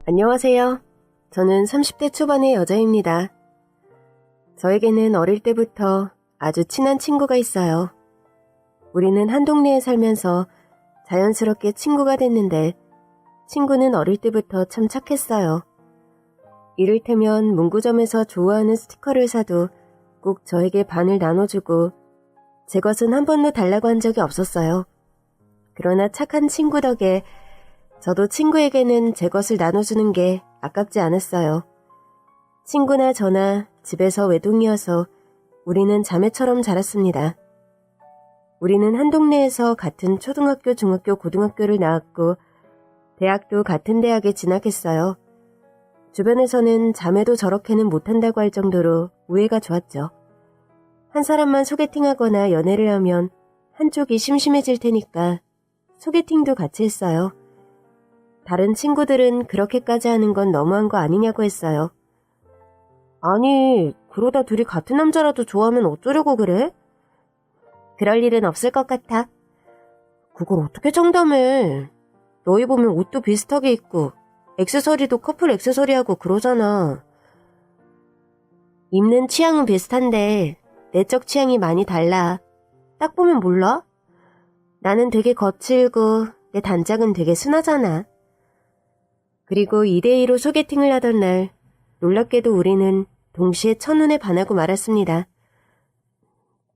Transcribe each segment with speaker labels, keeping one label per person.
Speaker 1: 안녕하세요. 저는 30대 초반의 여자입니다. 저에게는 어릴 때부터 아주 친한 친구가 있어요. 우리는 한 동네에 살면서 자연스럽게 친구가 됐는데 친구는 어릴 때부터 참 착했어요. 이를테면 문구점에서 좋아하는 스티커를 사도 꼭 저에게 반을 나눠주고 제 것은 한 번도 달라고 한 적이 없었어요. 그러나 착한 친구 덕에 저도 친구에게는 제 것을 나눠주는 게 아깝지 않았어요. 친구나 저나 집에서 외동이어서 우리는 자매처럼 자랐습니다. 우리는 한 동네에서 같은 초등학교, 중학교, 고등학교를 나왔고 대학도 같은 대학에 진학했어요. 주변에서는 자매도 저렇게는 못한다고 할 정도로 우애가 좋았죠. 한 사람만 소개팅하거나 연애를 하면 한쪽이 심심해질 테니까 소개팅도 같이 했어요. 다른 친구들은 그렇게까지 하는 건 너무한 거 아니냐고 했어요. 아니, 그러다 둘이 같은 남자라도 좋아하면 어쩌려고 그래? 그럴 일은 없을 것 같아. 그걸 어떻게 장담해? 너희 보면 옷도 비슷하게 입고 액세서리도 커플 액세서리하고 그러잖아. 입는 취향은 비슷한데 내적 취향이 많이 달라. 딱 보면 몰라? 나는 되게 거칠고 내 단짝은 되게 순하잖아. 그리고 2대2로 소개팅을 하던 날 놀랍게도 우리는 동시에 첫눈에 반하고 말았습니다.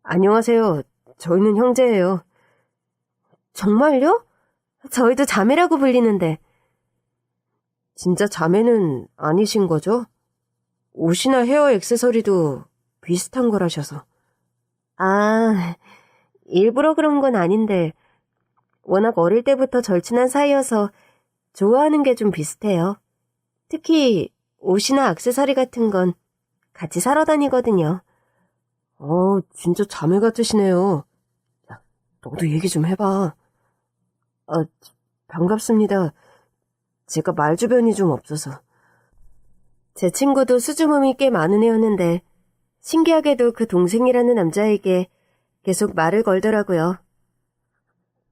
Speaker 1: 안녕하세요. 저희는 형제예요. 정말요? 저희도 자매라고 불리는데. 진짜 자매는 아니신 거죠? 옷이나 헤어 액세서리도 비슷한 거라셔서. 아, 일부러 그런 건 아닌데 워낙 어릴 때부터 절친한 사이여서 좋아하는 게 좀 비슷해요. 특히 옷이나 액세서리 같은 건 같이 사러 다니거든요. 진짜 자매 같으시네요. 야, 너도 얘기 좀 해봐. 반갑습니다. 제가 말주변이 좀 없어서. 제 친구도 수줍음이 꽤 많은 애였는데 신기하게도 그 동생이라는 남자에게 계속 말을 걸더라고요.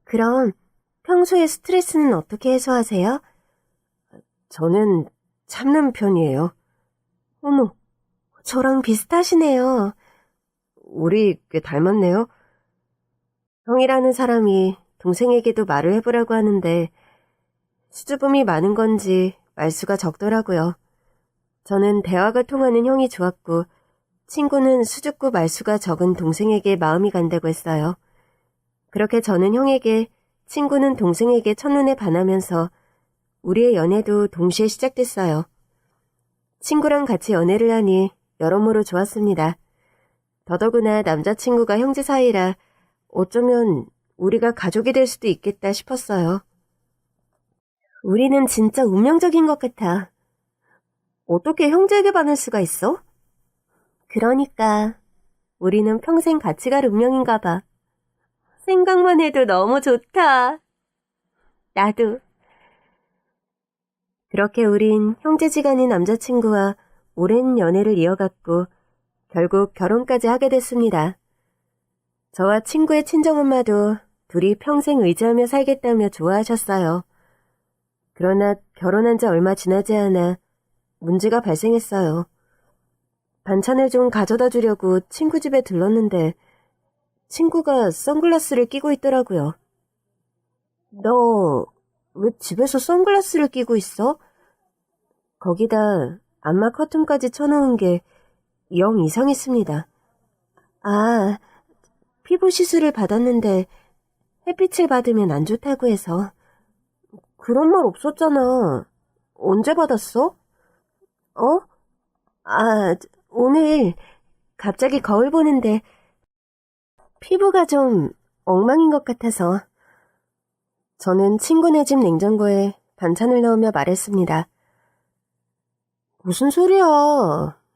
Speaker 1: 그럼 평소에 스트레스는 어떻게 해소하세요? 저는 참는 편이에요. 어머, 저랑 비슷하시네요. 우리 꽤 닮았네요. 형이라는 사람이 동생에게도 말을 해보라고 하는데 수줍음이 많은 건지 말수가 적더라고요. 저는 대화가 통하는 형이 좋았고 친구는 수줍고 말수가 적은 동생에게 마음이 간다고 했어요. 그렇게 저는 형에게, 친구는 동생에게 첫눈에 반하면서 우리의 연애도 동시에 시작됐어요. 친구랑 같이 연애를 하니 여러모로 좋았습니다. 더더구나 남자친구가 형제 사이라 어쩌면 우리가 가족이 될 수도 있겠다 싶었어요. 우리는 진짜 운명적인 것 같아. 어떻게 형제에게 반할 수가 있어? 그러니까 우리는 평생 같이 갈 운명인가 봐. 생각만 해도 너무 좋다. 나도. 그렇게 우린 형제지간인 남자친구와 오랜 연애를 이어갔고 결국 결혼까지 하게 됐습니다. 저와 친구의 친정엄마도 둘이 평생 의지하며 살겠다며 좋아하셨어요. 그러나 결혼한 지 얼마 지나지 않아 문제가 발생했어요. 반찬을 좀 가져다 주려고 친구 집에 들렀는데 친구가 선글라스를 끼고 있더라고요. 너 왜 집에서 선글라스를 끼고 있어? 거기다 안마 커튼까지 쳐놓은 게 영 이상했습니다. 아, 피부 시술을 받았는데 햇빛을 받으면 안 좋다고 해서. 그런 말 없었잖아. 언제 받았어? 어? 오늘 갑자기 거울 보는데 피부가 좀 엉망인 것 같아서. 저는 친구네 집 냉장고에 반찬을 넣으며 말했습니다. 무슨 소리야.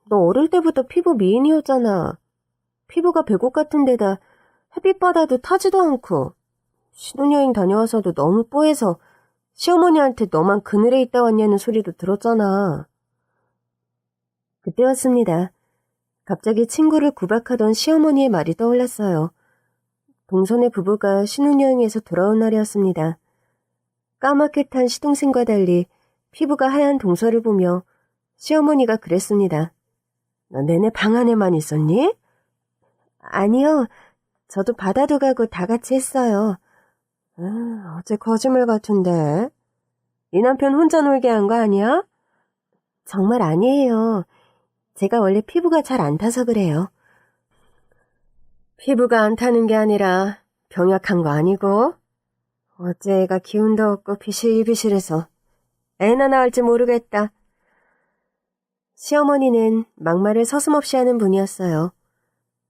Speaker 1: 너 어릴 때부터 피부 미인이었잖아. 피부가 배곡 같은 데다 햇빛 받아도 타지도 않고 신혼여행 다녀와서도 너무 뽀해서 시어머니한테 너만 그늘에 있다 왔냐는 소리도 들었잖아. 그때였습니다. 갑자기 친구를 구박하던 시어머니의 말이 떠올랐어요. 동선의 부부가 신혼여행에서 돌아온 날이었습니다. 까맣게 탄 시동생과 달리 피부가 하얀 동서를 보며 시어머니가 그랬습니다. 너 내내 방 안에만 있었니? 아니요. 저도 바다도 가고 다 같이 했어요. 어째 거짓말 같은데. 네 남편 혼자 놀게 한 거 아니야? 정말 아니에요. 제가 원래 피부가 잘 안 타서 그래요. 피부가 안 타는 게 아니라 병약한 거 아니고? 어째 애가 기운도 없고 비실비실해서 애나 낳을지 모르겠다. 시어머니는 막말을 서슴없이 하는 분이었어요.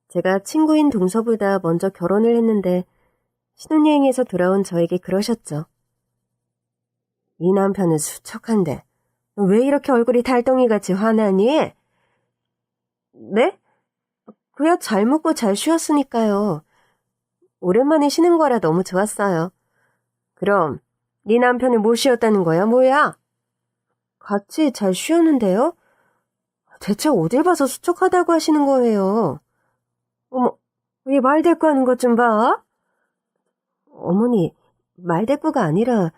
Speaker 1: 제가 친구인 동서보다 먼저 결혼을 했는데 신혼여행에서 돌아온 저에게 그러셨죠. 이 남편은 수척한데 왜 이렇게 얼굴이 달덩이같이 화나니? 네? 그야 잘 먹고 잘 쉬었으니까요. 오랜만에 쉬는 거라 너무 좋았어요. 그럼 네 남편이 못 쉬었다는 거야 뭐야? 같이 잘 쉬었는데요? 대체 어딜 봐서 수척하다고 하시는 거예요? 어머, 이 말대꾸 하는 것 좀 봐. 어머니, 말대꾸가 아니라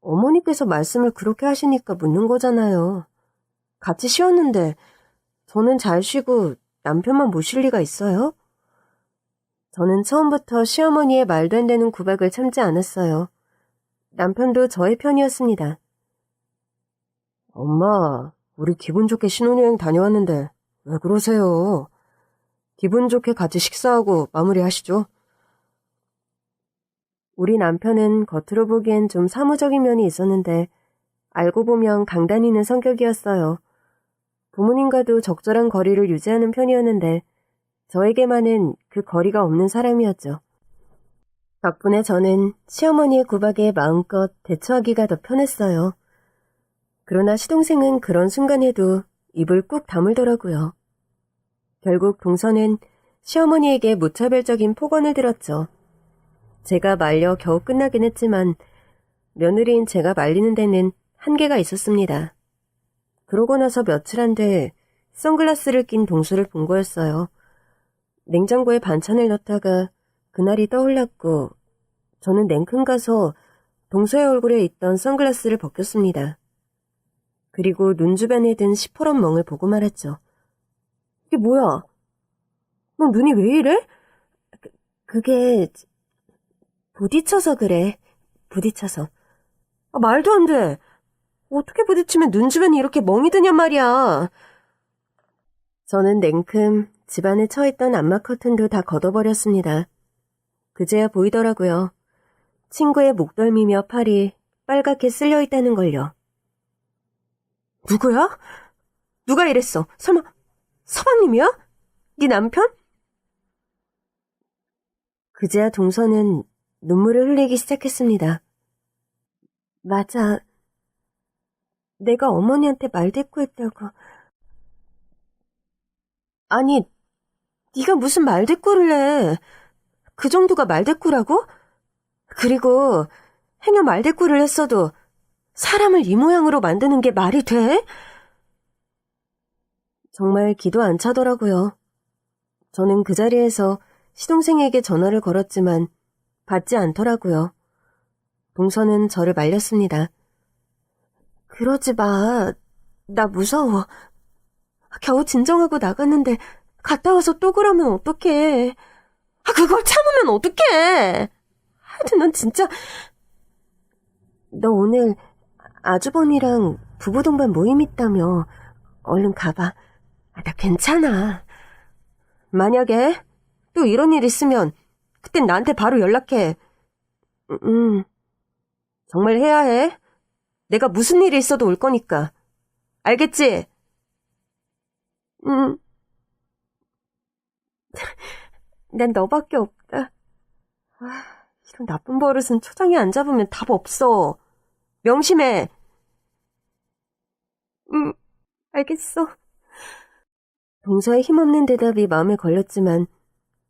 Speaker 1: 어머니께서 말씀을 그렇게 하시니까 묻는 거잖아요. 같이 쉬었는데 저는 잘 쉬고 남편만 못 쉴 리가 있어요? 저는 처음부터 시어머니의 말도 안 되는 구박을 참지 않았어요. 남편도 저의 편이었습니다. 엄마, 우리 기분 좋게 신혼여행 다녀왔는데 왜 그러세요? 기분 좋게 같이 식사하고 마무리하시죠. 우리 남편은 겉으로 보기엔 좀 사무적인 면이 있었는데 알고 보면 강단있는 성격이었어요. 부모님과도 적절한 거리를 유지하는 편이었는데 저에게만은 그 거리가 없는 사람이었죠. 덕분에 저는 시어머니의 구박에 마음껏 대처하기가 더 편했어요. 그러나 시동생은 그런 순간에도 입을 꾹 다물더라고요. 결국 동서는 시어머니에게 무차별적인 폭언을 들었죠. 제가 말려 겨우 끝나긴 했지만 며느리인 제가 말리는 데는 한계가 있었습니다. 그러고 나서 며칠 안 돼 선글라스를 낀 동서를 본 거였어요. 냉장고에 반찬을 넣다가 그날이 떠올랐고 저는 냉큼 가서 동서의 얼굴에 있던 선글라스를 벗겼습니다. 그리고 눈 주변에 든 시퍼런 멍을 보고 말했죠. 이게 뭐야? 너 눈이 왜 이래? 그게 부딪혀서 그래. 부딪혀서. 말도 안 돼. 어떻게 부딪히면 눈 주변이 이렇게 멍이 드냔 말이야. 저는 냉큼 집안에 처있던 암막 커튼도 다 걷어버렸습니다. 그제야 보이더라고요. 친구의 목덜미며 팔이 빨갛게 쓸려있다는 걸요. 누구야? 누가 이랬어? 설마 서방님이야? 네 남편? 그제야 동서는 눈물을 흘리기 시작했습니다. 맞아. 내가 어머니한테 말대꾸했다고. 아니, 네가 무슨 말대꾸를 해. 그 정도가 말대꾸라고? 그리고 행여 말대꾸를 했어도 사람을 이 모양으로 만드는 게 말이 돼? 정말 기도 안 차더라고요. 저는 그 자리에서 시동생에게 전화를 걸었지만 받지 않더라고요. 동서는 저를 말렸습니다. 그러지 마. 나 무서워. 겨우 진정하고 나갔는데 갔다 와서 또 그러면 어떡해. 그걸 참으면 어떡해. 하여튼 넌 진짜. 너 오늘 아주버니랑 부부동반 모임 있다며. 얼른 가봐. 나 괜찮아. 만약에 또 이런 일 있으면 그땐 나한테 바로 연락해. 정말 해야 해. 내가 무슨 일이 있어도 올 거니까. 알겠지? 난 너밖에 없다. 이런 나쁜 버릇은 초장에 안 잡으면 답 없어. 명심해. 알겠어. 동서의 힘없는 대답이 마음에 걸렸지만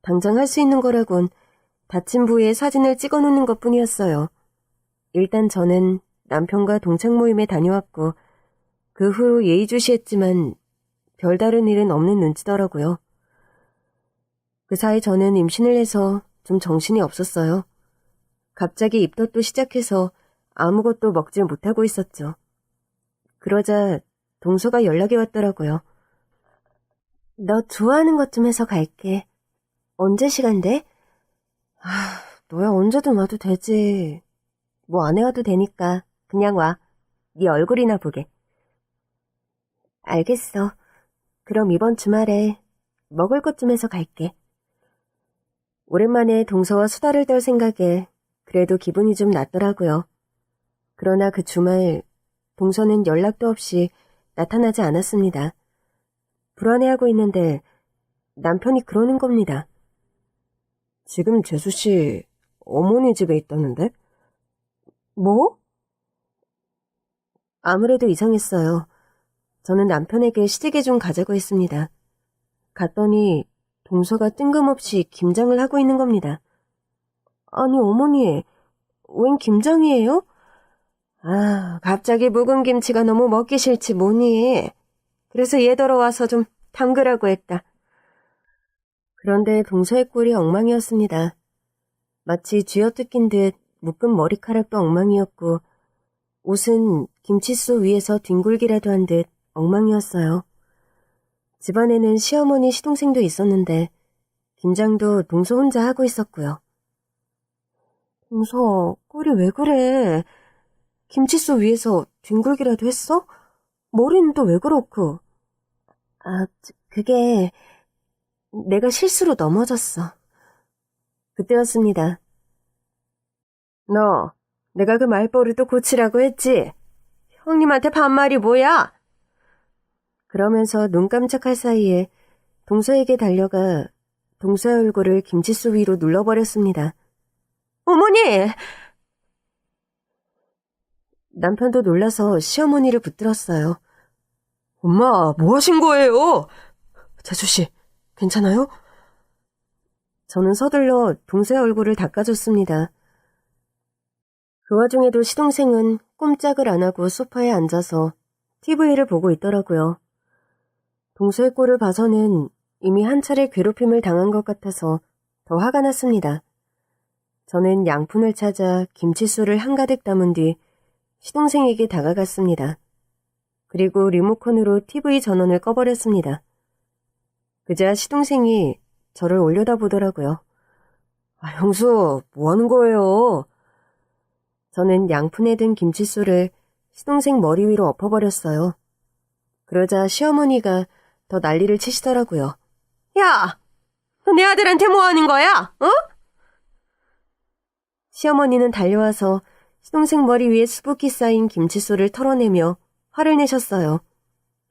Speaker 1: 당장 할 수 있는 거라곤 다친 부위에 사진을 찍어놓는 것뿐이었어요. 일단 저는 남편과 동창 모임에 다녀왔고 그 후 예의주시했지만 별다른 일은 없는 눈치더라고요. 그 사이 저는 임신을 해서 좀 정신이 없었어요. 갑자기 입덧도 시작해서 아무것도 먹질 못하고 있었죠. 그러자 동서가 연락이 왔더라고요. 너 좋아하는 것 좀 해서 갈게. 언제 시간 돼? 너야 언제든 와도 되지. 뭐 안 해와도 되니까 그냥 와. 네 얼굴이나 보게. 알겠어. 그럼 이번 주말에 먹을 것 좀 해서 갈게. 오랜만에 동서와 수다를 떨 생각에 그래도 기분이 좀 났더라고요. 그러나 그 주말 동서는 연락도 없이 나타나지 않았습니다. 불안해하고 있는데 남편이 그러는 겁니다. 지금 재수씨 어머니 집에 있다는데? 뭐? 아무래도 이상했어요. 저는 남편에게 시댁에 좀 가자고 했습니다. 갔더니 동서가 뜬금없이 김장을 하고 있는 겁니다. 아니 어머니, 웬 김장이에요? 갑자기 묵은 김치가 너무 먹기 싫지 뭐니. 그래서 얘 들어와서 좀 담그라고 했다. 그런데 동서의 꼴이 엉망이었습니다. 마치 쥐어뜯긴 듯 묶은 머리카락도 엉망이었고 옷은 김칫솔 위에서 뒹굴기라도 한 듯 엉망이었어요. 집안에는 시어머니 시동생도 있었는데 김장도 동서 혼자 하고 있었고요. 동서, 꼴이 왜 그래? 김칫솔 위에서 뒹굴기라도 했어? 머리는 또 왜 그렇고? 그게 내가 실수로 넘어졌어. 그때였습니다. 너, 내가 그 말버릇도 고치라고 했지? 형님한테 반말이 뭐야? 그러면서 눈 깜짝할 사이에 동서에게 달려가 동서의 얼굴을 김칫솔 위로 눌러버렸습니다. 어머니! 남편도 놀라서 시어머니를 붙들었어요. 엄마, 뭐 하신 거예요? 재수씨, 괜찮아요? 저는 서둘러 동서의 얼굴을 닦아줬습니다. 그 와중에도 시동생은 꼼짝을 안 하고 소파에 앉아서 TV를 보고 있더라고요. 동서의 꼴을 봐서는 이미 한 차례 괴롭힘을 당한 것 같아서 더 화가 났습니다. 저는 양푼을 찾아 김칫솔을 한가득 담은 뒤 시동생에게 다가갔습니다. 그리고 리모컨으로 TV 전원을 꺼버렸습니다. 그자 시동생이 저를 올려다보더라고요. 형수, 뭐 하는 거예요? 저는 양푼에 든 김칫솔을 시동생 머리 위로 엎어버렸어요. 그러자 시어머니가 더 난리를 치시더라고요. 야! 너 내 아들한테 뭐 하는 거야? 어? 시어머니는 달려와서 시동생 머리 위에 수북히 쌓인 김칫솔을 털어내며 화를 내셨어요.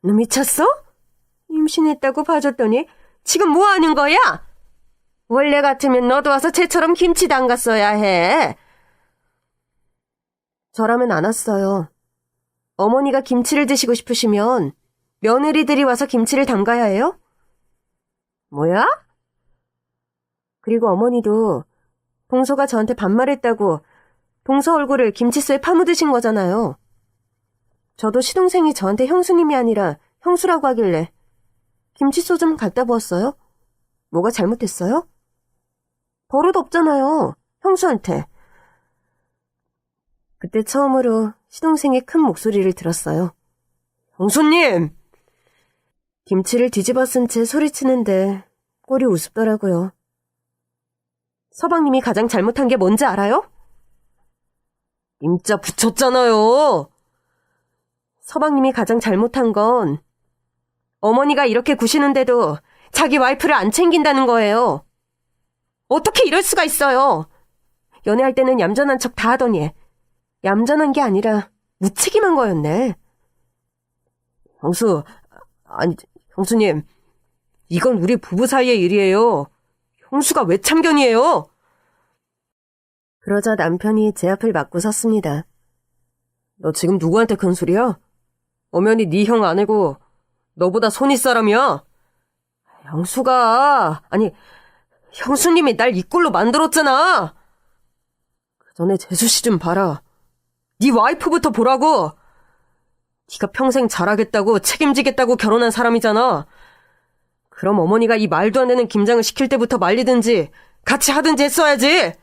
Speaker 1: 너 미쳤어? 임신했다고 봐줬더니 지금 뭐 하는 거야? 원래 같으면 너도 와서 쟤처럼 김치 담갔어야 해. 저라면 안 왔어요. 어머니가 김치를 드시고 싶으시면 며느리들이 와서 김치를 담가야 해요? 뭐야? 그리고 어머니도 동서가 저한테 반말했다고 동서 얼굴을 김칫솔에 파묻으신 거잖아요. 저도 시동생이 저한테 형수님이 아니라 형수라고 하길래 김칫솔 좀 갖다 부었어요? 뭐가 잘못됐어요? 버릇 없잖아요, 형수한테. 그때 처음으로 시동생의 큰 목소리를 들었어요. 형수님! 김치를 뒤집어 쓴 채 소리치는데 꼴이 우습더라고요. 서방님이 가장 잘못한 게 뭔지 알아요? 임자 붙였잖아요. 서방님이 가장 잘못한 건 어머니가 이렇게 구시는데도 자기 와이프를 안 챙긴다는 거예요. 어떻게 이럴 수가 있어요. 연애할 때는 얌전한 척 다 하더니 얌전한 게 아니라 무책임한 거였네. 형수님, 이건 우리 부부 사이의 일이에요. 형수가 왜 참견이에요? 그러자 남편이 제 앞을 막고 섰습니다. 너 지금 누구한테 큰 소리야? 엄연히 네 형 아내고 너보다 손윗 사람이야. 형수님이 날 이 꼴로 만들었잖아. 그 전에 재수씨 좀 봐라. 네 와이프부터 보라고. 네가 평생 잘하겠다고 책임지겠다고 결혼한 사람이잖아. 그럼 어머니가 이 말도 안 되는 김장을 시킬 때부터 말리든지
Speaker 2: 같이 하든지 했어야지.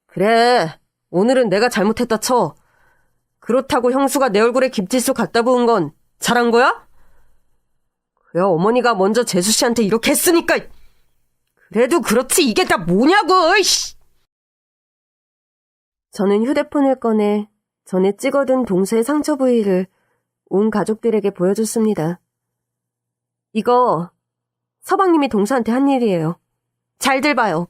Speaker 2: 그래, 오늘은 내가 잘못했다 쳐. 그렇다고 형수가 내 얼굴에 김치수 갖다 부은 건 잘한 거야? 그야 어머니가 먼저 재수 씨한테 이렇게 했으니까. 그래도 그렇지 이게 다 뭐냐고. 이씨.
Speaker 1: 저는 휴대폰을 꺼내 전에 찍어둔 동서의 상처 부위를 온 가족들에게 보여줬습니다. 이거 서방님이 동서한테 한 일이에요. 잘들 봐요.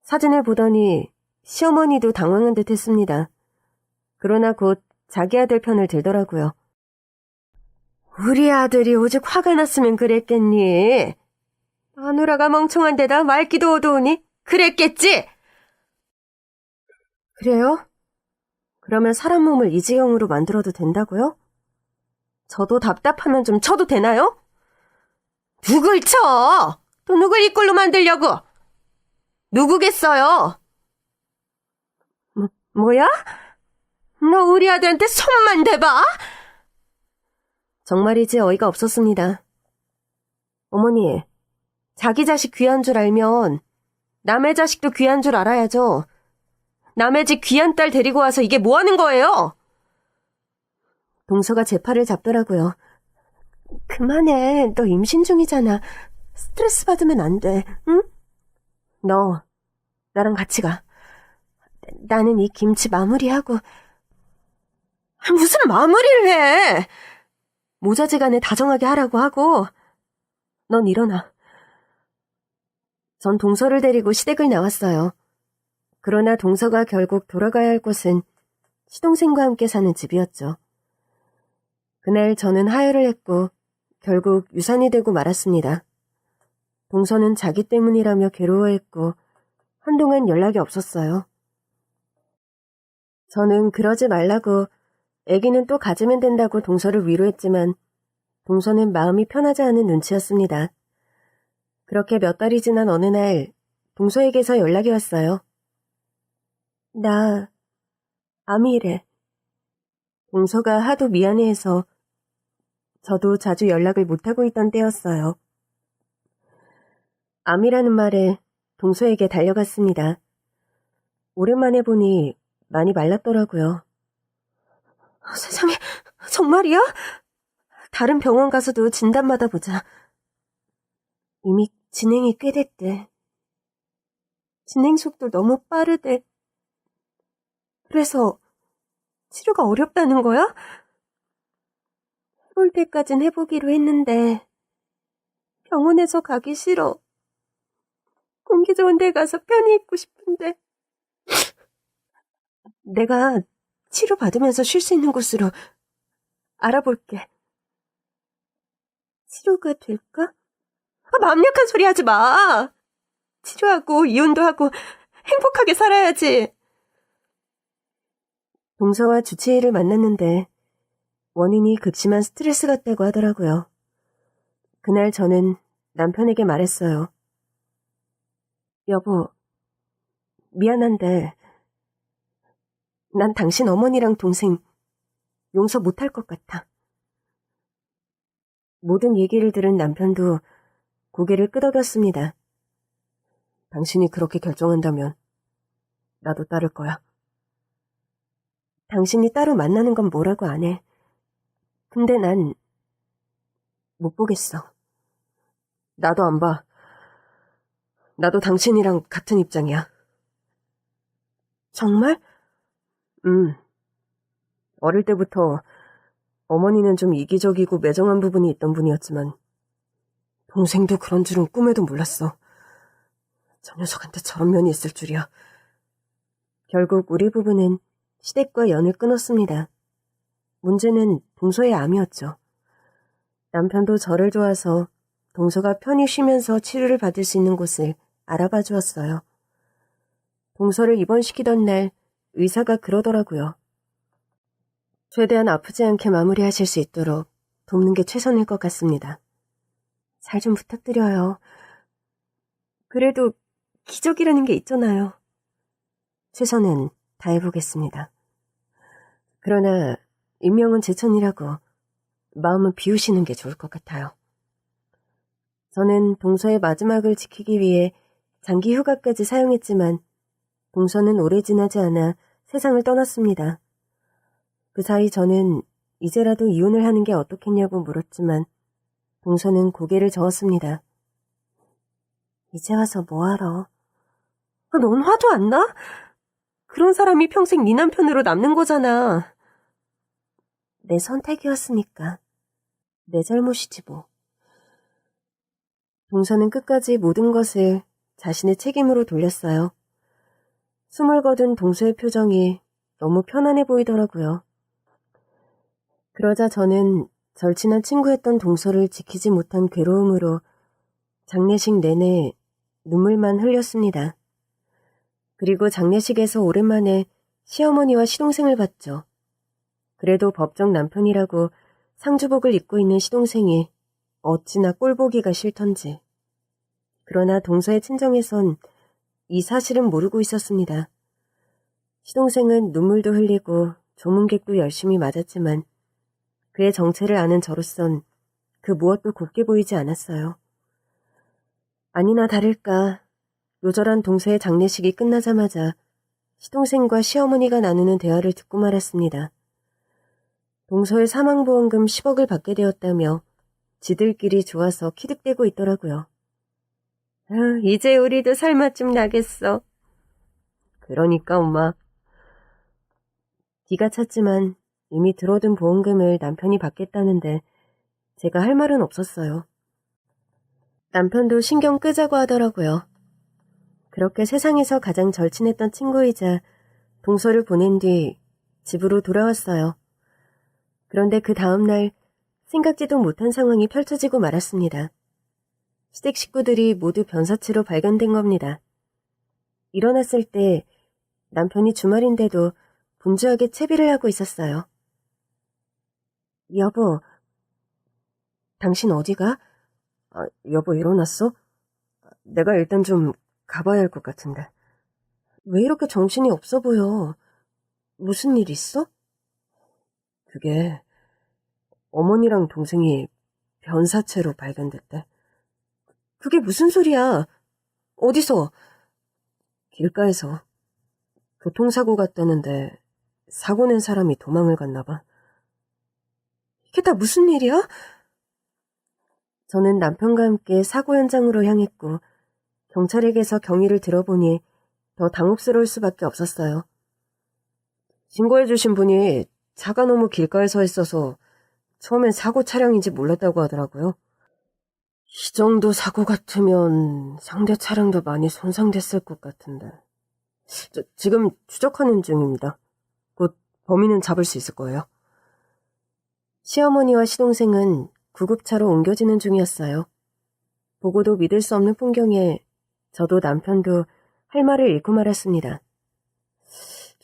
Speaker 1: 사진을 보더니 시어머니도 당황한 듯 했습니다. 그러나 곧 자기 아들 편을 들더라고요. 우리 아들이 오직 화가 났으면 그랬겠니? 마누라가 멍청한 데다 말기도 어두우니 그랬겠지? 그래요? 그러면 사람 몸을 이 지경으로 만들어도 된다고요? 저도 답답하면 좀 쳐도 되나요? 누굴 쳐? 또 누굴 이 꼴로 만들려고? 누구겠어요? 뭐야? 너 우리 아들한테 손만 대봐? 정말이지 어이가 없었습니다. 어머니, 자기 자식 귀한 줄 알면 남의 자식도 귀한 줄 알아야죠. 남의 집 귀한 딸 데리고 와서 이게 뭐 하는 거예요? 동서가 제 팔을 잡더라고요. 그만해, 너 임신 중이잖아. 스트레스 받으면 안 돼, 응? 너, 나랑 같이 가. 나는 이 김치 마무리하고. 무슨 마무리를 해? 모자지간에 다정하게 하라고 하고. 넌 일어나. 전 동서를 데리고 시댁을 나왔어요. 그러나 동서가 결국 돌아가야 할 곳은 시동생과 함께 사는 집이었죠. 그날 저는 하혈을 했고 결국 유산이 되고 말았습니다. 동서는 자기 때문이라며 괴로워했고 한동안 연락이 없었어요. 저는 그러지 말라고 아기는 또 가지면 된다고 동서를 위로했지만 동서는 마음이 편하지 않은 눈치였습니다. 그렇게 몇 달이 지난 어느 날 동서에게서 연락이 왔어요. 나 암이래. 동서가 하도 미안해해서 저도 자주 연락을 못하고 있던 때였어요. 암이라는 말에 동서에게 달려갔습니다. 오랜만에 보니 많이 말랐더라고요. 세상에, 정말이야? 다른 병원 가서도 진단받아 보자. 이미 진행이 꽤 됐대. 진행 속도 너무 빠르대. 그래서 치료가 어렵다는 거야? 해볼 때까진 해보기로 했는데 병원에서 가기 싫어. 공기 좋은 데 가서 편히 있고 싶은데. 내가 치료받으면서 쉴 수 있는 곳으로 알아볼게. 치료가 될까? 마음 약한 소리 하지 마. 치료하고 이혼도 하고 행복하게 살아야지. 동서와 주치의를 만났는데 원인이 극심한 스트레스 같다고 하더라고요. 그날 저는 남편에게 말했어요. 여보, 미안한데 난 당신 어머니랑 동생 용서 못할 것 같아. 모든 얘기를 들은 남편도 고개를 끄덕였습니다. 당신이 그렇게 결정한다면 나도 따를 거야. 당신이 따로 만나는 건 뭐라고 안 해. 근데 난 못 보겠어. 나도 안 봐. 나도 당신이랑 같은 입장이야. 정말? 어릴 때부터 어머니는 좀 이기적이고 매정한 부분이 있던 분이었지만 동생도 그런 줄은 꿈에도 몰랐어. 저 녀석한테 저런 면이 있을 줄이야. 결국 우리 부부는 시댁과 연을 끊었습니다. 문제는 동서의 암이었죠. 남편도 저를 좋아서 동서가 편히 쉬면서 치료를 받을 수 있는 곳을 알아봐 주었어요. 동서를 입원시키던 날 의사가 그러더라고요. 최대한 아프지 않게 마무리하실 수 있도록 돕는 게 최선일 것 같습니다. 잘 좀 부탁드려요. 그래도 기적이라는 게 있잖아요. 최선은 다해보겠습니다. 그러나 인명은 제천이라고 마음은 비우시는 게 좋을 것 같아요. 저는 동서의 마지막을 지키기 위해 장기 휴가까지 사용했지만 동서는 오래 지나지 않아 세상을 떠났습니다. 그 사이 저는 이제라도 이혼을 하는 게 어떻겠냐고 물었지만 동서는 고개를 저었습니다. 이제 와서 뭐하러? 넌 화도 안 나? 그런 사람이 평생 네 남편으로 남는 거잖아. 내 선택이었으니까. 내 잘못이지 뭐. 동서는 끝까지 모든 것을 자신의 책임으로 돌렸어요. 숨을 거둔 동서의 표정이 너무 편안해 보이더라고요. 그러자 저는 절친한 친구였던 동서를 지키지 못한 괴로움으로 장례식 내내 눈물만 흘렸습니다. 그리고 장례식에서 오랜만에 시어머니와 시동생을 봤죠. 그래도 법정 남편이라고 상주복을 입고 있는 시동생이 어찌나 꼴보기가 싫던지. 그러나 동서의 친정에선 이 사실은 모르고 있었습니다. 시동생은 눈물도 흘리고 조문객도 열심히 맞았지만 그의 정체를 아는 저로선 그 무엇도 곱게 보이지 않았어요. 아니나 다를까 요절한 동서의 장례식이 끝나자마자 시동생과 시어머니가 나누는 대화를 듣고 말았습니다. 동서의 사망보험금 10억을 받게 되었다며 지들끼리 좋아서 키득대고 있더라고요. 이제 우리도 살맛 좀 나겠어. 그러니까 엄마. 기가 찼지만 이미 들어둔 보험금을 남편이 받겠다는데 제가 할 말은 없었어요. 남편도 신경 끄자고 하더라고요. 그렇게 세상에서 가장 절친했던 친구이자 동서를 보낸 뒤 집으로 돌아왔어요. 그런데 그 다음날 생각지도 못한 상황이 펼쳐지고 말았습니다. 시댁 식구들이 모두 변사체로 발견된 겁니다. 일어났을 때 남편이 주말인데도 분주하게 채비를 하고 있었어요. 여보, 당신 어디가? 여보 일어났어? 내가 일단 좀 가봐야 할 것 같은데. 왜 이렇게 정신이 없어 보여? 무슨 일 있어? 그게 어머니랑 동생이 변사체로 발견됐대. 그게 무슨 소리야? 어디서? 길가에서. 교통사고 갔다는데 사고 낸 사람이 도망을 갔나 봐. 이게 다 무슨 일이야? 저는 남편과 함께 사고 현장으로 향했고 경찰에게서 경위를 들어보니 더 당혹스러울 수밖에 없었어요. 신고해주신 분이 차가 너무 길가에 서 있어서 처음엔 사고 차량인지 몰랐다고 하더라고요. 이 정도 사고 같으면 상대 차량도 많이 손상됐을 것 같은데. 지금 추적하는 중입니다. 곧 범인은 잡을 수 있을 거예요. 시어머니와 시동생은 구급차로 옮겨지는 중이었어요. 보고도 믿을 수 없는 풍경에 저도 남편도 할 말을 잃고 말았습니다.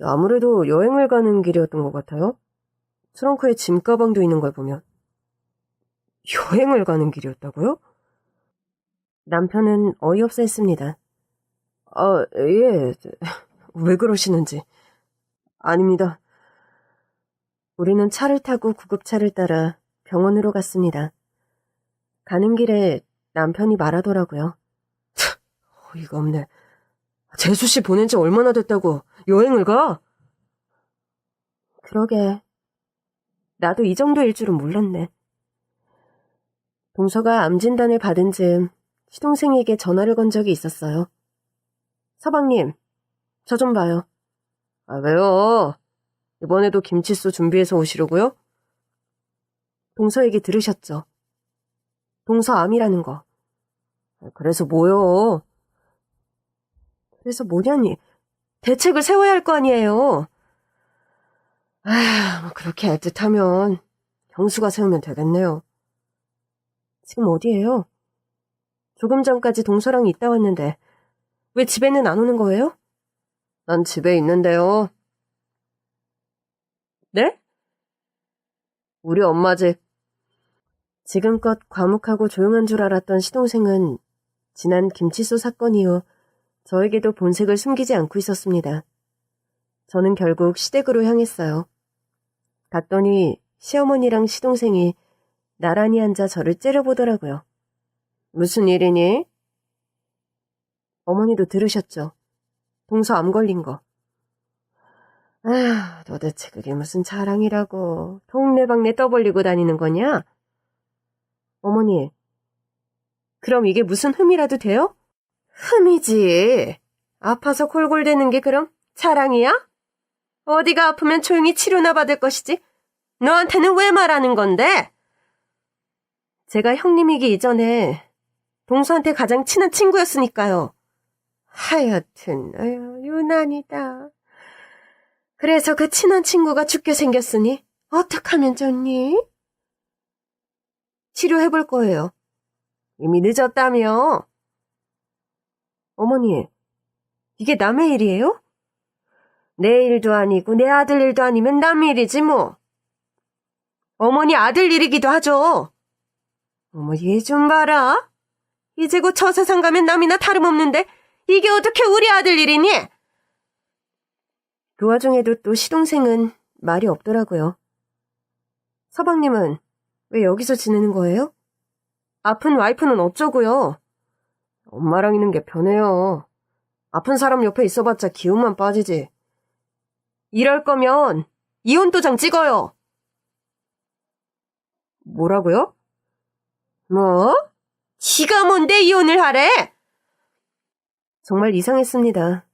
Speaker 1: 아무래도 여행을 가는 길이었던 것 같아요. 트렁크에 짐가방도 있는 걸 보면. 여행을 가는 길이었다고요? 남편은 어이없어 했습니다. 예. 왜 그러시는지. 아닙니다. 우리는 차를 타고 구급차를 따라 병원으로 갔습니다. 가는 길에 남편이 말하더라고요. 어이가 없네. 재수씨 보낸 지 얼마나 됐다고 여행을 가? 그러게. 나도 이 정도일 줄은 몰랐네. 동서가 암 진단을 받은 즈음 시동생에게 전화를 건 적이 있었어요. 서방님, 저 좀 봐요. 왜요? 이번에도 김치수 준비해서 오시려고요? 동서 얘기 들으셨죠? 동서 암이라는 거. 그래서 뭐요? 그래서 뭐냐니. 대책을 세워야 할 거 아니에요. 그렇게 애틋하면 경수가 세우면 되겠네요. 지금 어디에요? 조금 전까지 동서랑 있다 왔는데 왜 집에는 안 오는 거예요? 난 집에 있는데요. 네? 우리 엄마 집. 지금껏 과묵하고 조용한 줄 알았던 시동생은 지난 김치소 사건 이후 저에게도 본색을 숨기지 않고 있었습니다. 저는 결국 시댁으로 향했어요. 갔더니 시어머니랑 시동생이 나란히 앉아 저를 째려보더라고요. 무슨 일이니? 어머니도 들으셨죠? 동서 암 걸린 거. 아휴, 도대체 그게 무슨 자랑이라고 동네방네 떠벌리고 다니는 거냐? 어머니, 그럼 이게 무슨 흠이라도 돼요? 흠이지. 아파서 골골대는 게 그럼 자랑이야? 어디가 아프면 조용히 치료나 받을 것이지. 너한테는 왜 말하는 건데? 제가 형님이기 이전에 동서한테 가장 친한 친구였으니까요. 하여튼, 아유, 유난이다. 그래서 그 친한 친구가 죽게 생겼으니 어떡하면 좋니? 치료해볼 거예요. 이미 늦었다며. 어머니, 이게 남의 일이에요? 내 일도 아니고 내 아들 일도 아니면 남 일이지 뭐. 어머니 아들 일이기도 하죠. 어머, 얘 좀 봐라. 이제 곧 저 세상 가면 남이나 다름없는데 이게 어떻게 우리 아들 일이니? 그 와중에도 또 시동생은 말이 없더라고요. 서방님은 왜 여기서 지내는 거예요? 아픈 와이프는 어쩌고요? 엄마랑 있는 게 편해요. 아픈 사람 옆에 있어봤자 기운만 빠지지. 이럴 거면 이혼 도장 찍어요. 뭐라고요? 뭐? 지가 뭔데 이혼을 하래? 정말 이상했습니다.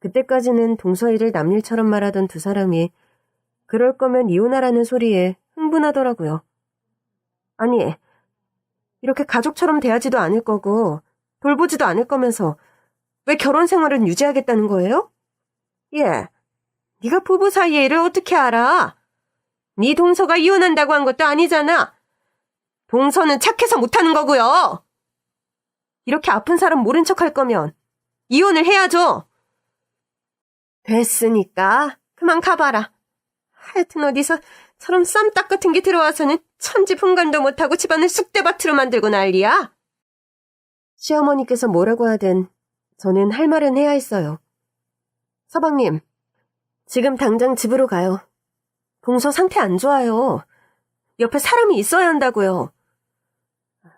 Speaker 1: 그때까지는 동서이를 남일처럼 말하던 두 사람이 그럴 거면 이혼하라는 소리에 흥분하더라고요. 아니, 이렇게 가족처럼 대하지도 않을 거고 돌보지도 않을 거면서 왜 결혼 생활은 유지하겠다는 거예요? 예, 네가 부부 사이의 일을 어떻게 알아? 네 동서가 이혼한다고 한 것도 아니잖아. 동서는 착해서 못하는 거고요. 이렇게 아픈 사람 모른 척할 거면 이혼을 해야죠. 됐으니까 그만 가봐라. 하여튼 어디서 저런 쌈딱 같은 게 들어와서는 천지분간도 못하고 집안을 쑥대밭으로 만들고 난리야. 시어머니께서 뭐라고 하든 저는 할 말은 해야 했어요. 서방님, 지금 당장 집으로 가요. 동서 상태 안 좋아요. 옆에 사람이 있어야 한다고요.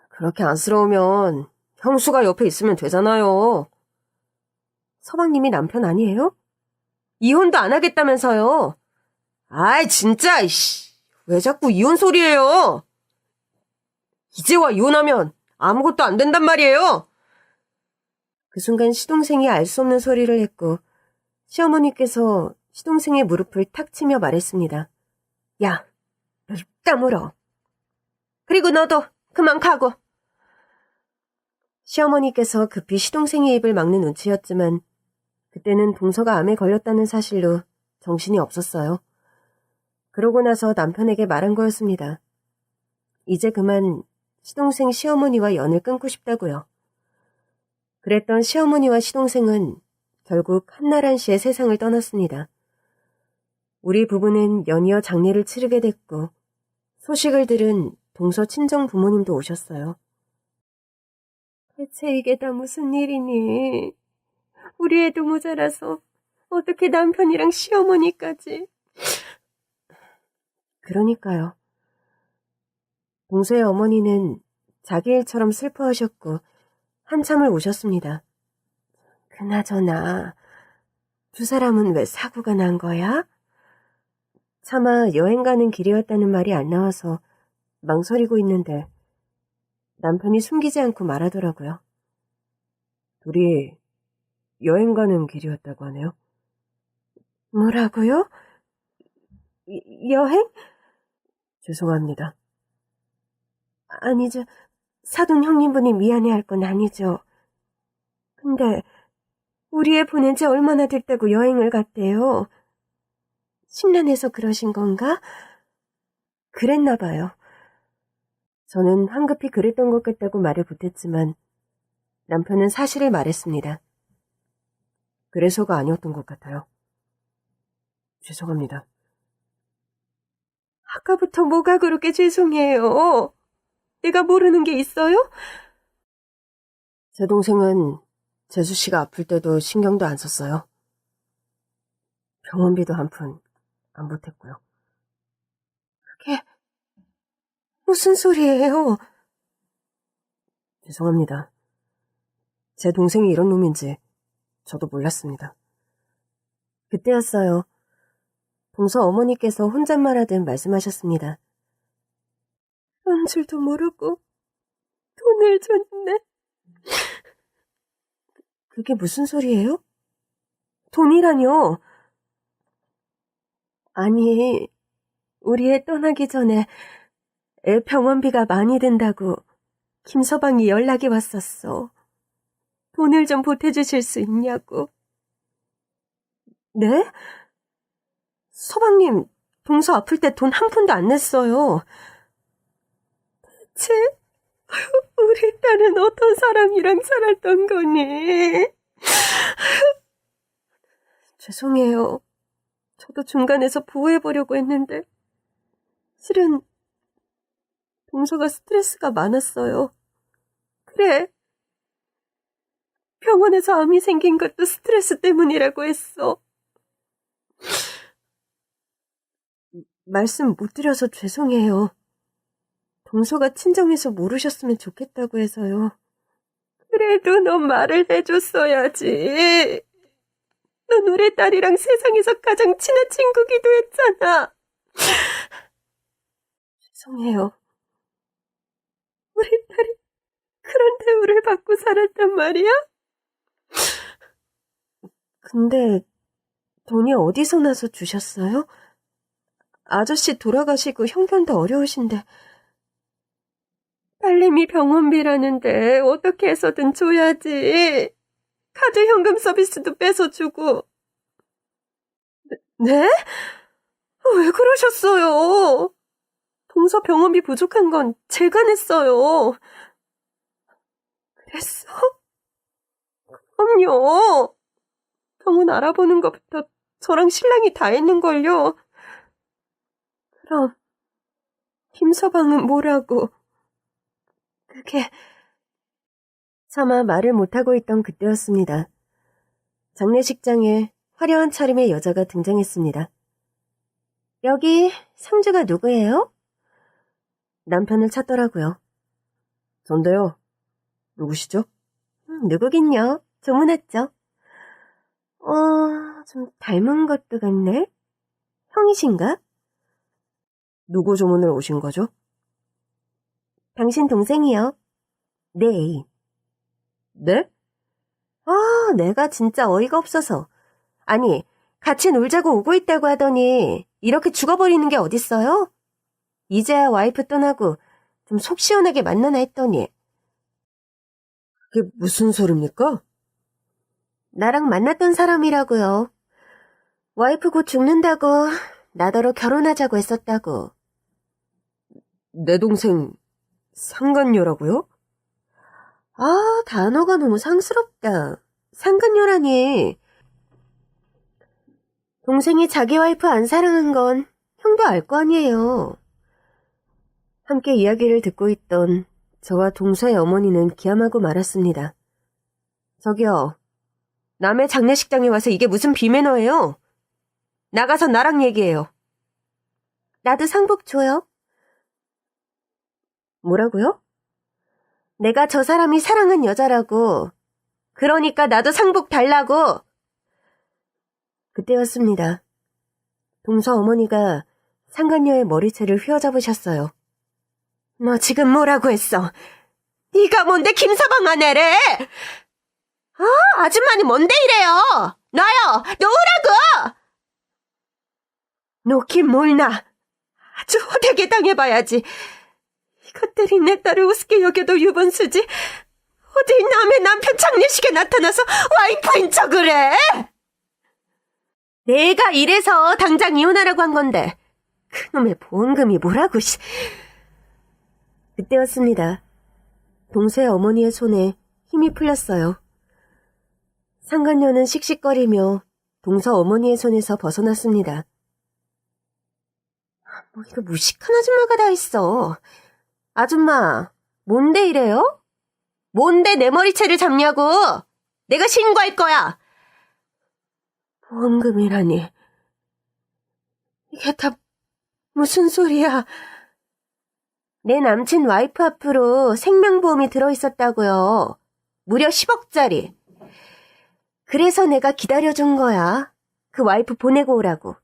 Speaker 1: 그렇게 안쓰러우면 형수가 옆에 있으면 되잖아요. 서방님이 남편 아니에요? 이혼도 안 하겠다면서요. 아이 진짜 이씨, 왜 자꾸 이혼 소리예요? 이제와 이혼하면 아무것도 안 된단 말이에요. 그 순간 시동생이 알 수 없는 소리를 했고 시어머니께서 시동생의 무릎을 탁 치며 말했습니다. 야, 너 입 다물어. 그리고 너도 그만 가고. 시어머니께서 급히 시동생의 입을 막는 눈치였지만 그때는 동서가 암에 걸렸다는 사실로 정신이 없었어요. 그러고 나서 남편에게 말한 거였습니다. 이제 그만 시동생 시어머니와 연을 끊고 싶다고요. 그랬던 시어머니와 시동생은 결국 한날 한시에 세상을 떠났습니다. 우리 부부는 연이어 장례를 치르게 됐고 소식을 들은 동서 친정 부모님도 오셨어요. 대체 이게 다 무슨 일이니? 우리 애도 모자라서 어떻게 남편이랑 시어머니까지. 그러니까요. 동서의 어머니는 자기 일처럼 슬퍼하셨고 한참을 우셨습니다. 그나저나 두 사람은 왜 사고가 난 거야? 차마 여행 가는 길이었다는 말이 안 나와서 망설이고 있는데 남편이 숨기지 않고 말하더라고요. 둘이 여행 가는 길이었다고 하네요. 뭐라고요? 여행? 죄송합니다. 아니죠. 사돈 형님분이 미안해할 건 아니죠. 근데 우리 애 보낸 지 얼마나 됐다고 여행을 갔대요. 심란해서 그러신 건가? 그랬나 봐요. 저는 황급히 그랬던 것 같다고 말을 보탰지만 남편은 사실을 말했습니다. 그래서가 아니었던 것 같아요. 죄송합니다. 아까부터 뭐가 그렇게 죄송해요. 내가 모르는 게 있어요? 제 동생은 재수 씨가 아플 때도 신경도 안 썼어요. 병원비도 한 푼 안 보탰고요. 그게 무슨 소리예요? 죄송합니다. 제 동생이 이런 놈인지 저도 몰랐습니다. 그때였어요. 동서 어머니께서 혼잣말하듯 말씀하셨습니다. 그런 줄도 모르고 돈을 줬네. 그게 무슨 소리예요? 돈이라뇨? 아니, 우리 애 떠나기 전에 애 병원비가 많이 든다고 김서방이 연락이 왔었어. 돈을 좀 보태주실 수 있냐고. 네? 서방님, 동서 아플 때 돈 한 푼도 안 냈어요. 대체 우리 딸은 어떤 사람이랑 살았던 거니? 죄송해요. 저도 중간에서 보호해보려고 했는데 실은 동서가 스트레스가 많았어요. 그래. 병원에서 암이 생긴 것도 스트레스 때문이라고 했어. 말씀 못 드려서 죄송해요. 동서가 친정에서 모르셨으면 좋겠다고 해서요. 그래도 넌 말을 해줬어야지. 넌 우리 딸이랑 세상에서 가장 친한 친구기도 했잖아. 죄송해요. 우리 딸이 그런 대우를 받고 살았단 말이야? 근데 돈이 어디서 나서 주셨어요? 아저씨 돌아가시고 형편도 어려우신데. 딸내미 병원비라는데 어떻게 해서든 줘야지. 카드 현금 서비스도 뺏어주고. 네? 왜 그러셨어요? 동서 병원비 부족한 건 제가 냈어요. 그랬어? 그럼요. 병원 알아보는 것부터 저랑 신랑이 다 했는걸요. 그럼 김서방은 뭐라고? 그게... 차마 말을 못하고 있던 그때였습니다. 장례식장에 화려한 차림의 여자가 등장했습니다. 여기 상주가 누구예요? 남편을 찾더라고요. 전데요. 누구시죠? 누구긴요. 조문했죠. 좀 닮은 것도 같네. 형이신가? 누구 조문을 오신 거죠? 당신 동생이요. 네. 네? 내가 진짜 어이가 없어서. 아니, 같이 놀자고 오고 있다고 하더니 이렇게 죽어버리는 게 어딨어요? 이제야 와이프 떠나고 좀 속 시원하게 만나나 했더니. 그게 무슨 소리입니까? 나랑 만났던 사람이라고요. 와이프 곧 죽는다고 나더러 결혼하자고 했었다고. 내 동생 상간녀라고요? 단어가 너무 상스럽다. 상간녀라니. 동생이 자기 와이프 안 사랑한 건 형도 알 거 아니에요. 함께 이야기를 듣고 있던 저와 동서의 어머니는 기함하고 말았습니다. 저기요. 남의 장례식장에 와서 이게 무슨 비매너예요? 나가서 나랑 얘기해요. 나도 상복 줘요. 뭐라고요? 내가 저 사람이 사랑한 여자라고. 그러니까 나도 상복 달라고. 그때였습니다. 동서 어머니가 상간녀의 머리채를 휘어잡으셨어요. 너 지금 뭐라고 했어? 네가 뭔데 김서방 아내래? 아줌마는 뭔데 이래요? 놔요! 놓으라고! 놓긴 뭘 놔. 아주 호되게 당해봐야지. 이것들이 내 딸을 우습게 여겨도 유분수지. 어디 남의 남편 장례식에 나타나서 와이프인 척을 해? 내가 이래서 당장 이혼하라고 한 건데 그놈의 보험금이 뭐라고. 그때였습니다. 동서의 어머니의 손에 힘이 풀렸어요. 상간녀는 씩씩거리며 동서 어머니의 손에서 벗어났습니다. 이거 무식한 아줌마가 다 있어. 아줌마, 뭔데 이래요? 뭔데 내 머리채를 잡냐고? 내가 신고할 거야. 보험금이라니. 이게 다 무슨 소리야. 내 남친 와이프 앞으로 생명보험이 들어있었다고요. 무려 10억짜리. 그래서 내가 기다려준 거야. 그 와이프 보내고 오라고.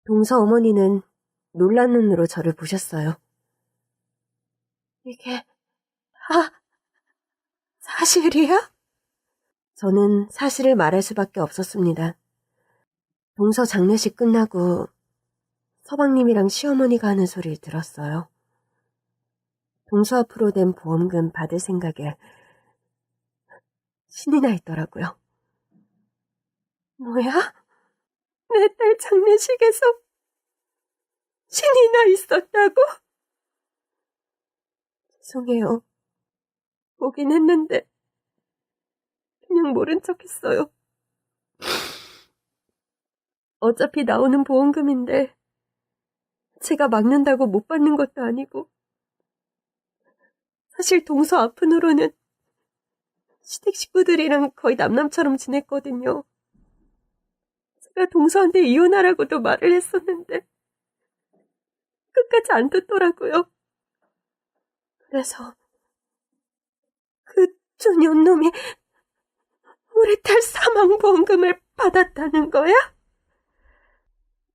Speaker 1: 동서 어머니는 놀란 눈으로 저를 보셨어요. 이게 사실이야? 저는 사실을 말할 수밖에 없었습니다. 동서 장례식 끝나고 서방님이랑 시어머니가 하는 소리를 들었어요. 동서 앞으로 낸 보험금 받을 생각에 신이 나 있더라고요. 뭐야? 내 딸 장례식에서 신이 나 있었다고? 죄송해요. 보긴 했는데 그냥 모른 척 했어요. 어차피 나오는 보험금인데 제가 막는다고 못 받는 것도 아니고 사실 동서 아픈으로는 시댁 식구들이랑 거의 남남처럼 지냈거든요. 제가 동서한테 이혼하라고도 말을 했었는데 끝까지 안 듣더라고요. 그래서 그 준현놈이 우리 딸 사망보험금을 받았다는 거야?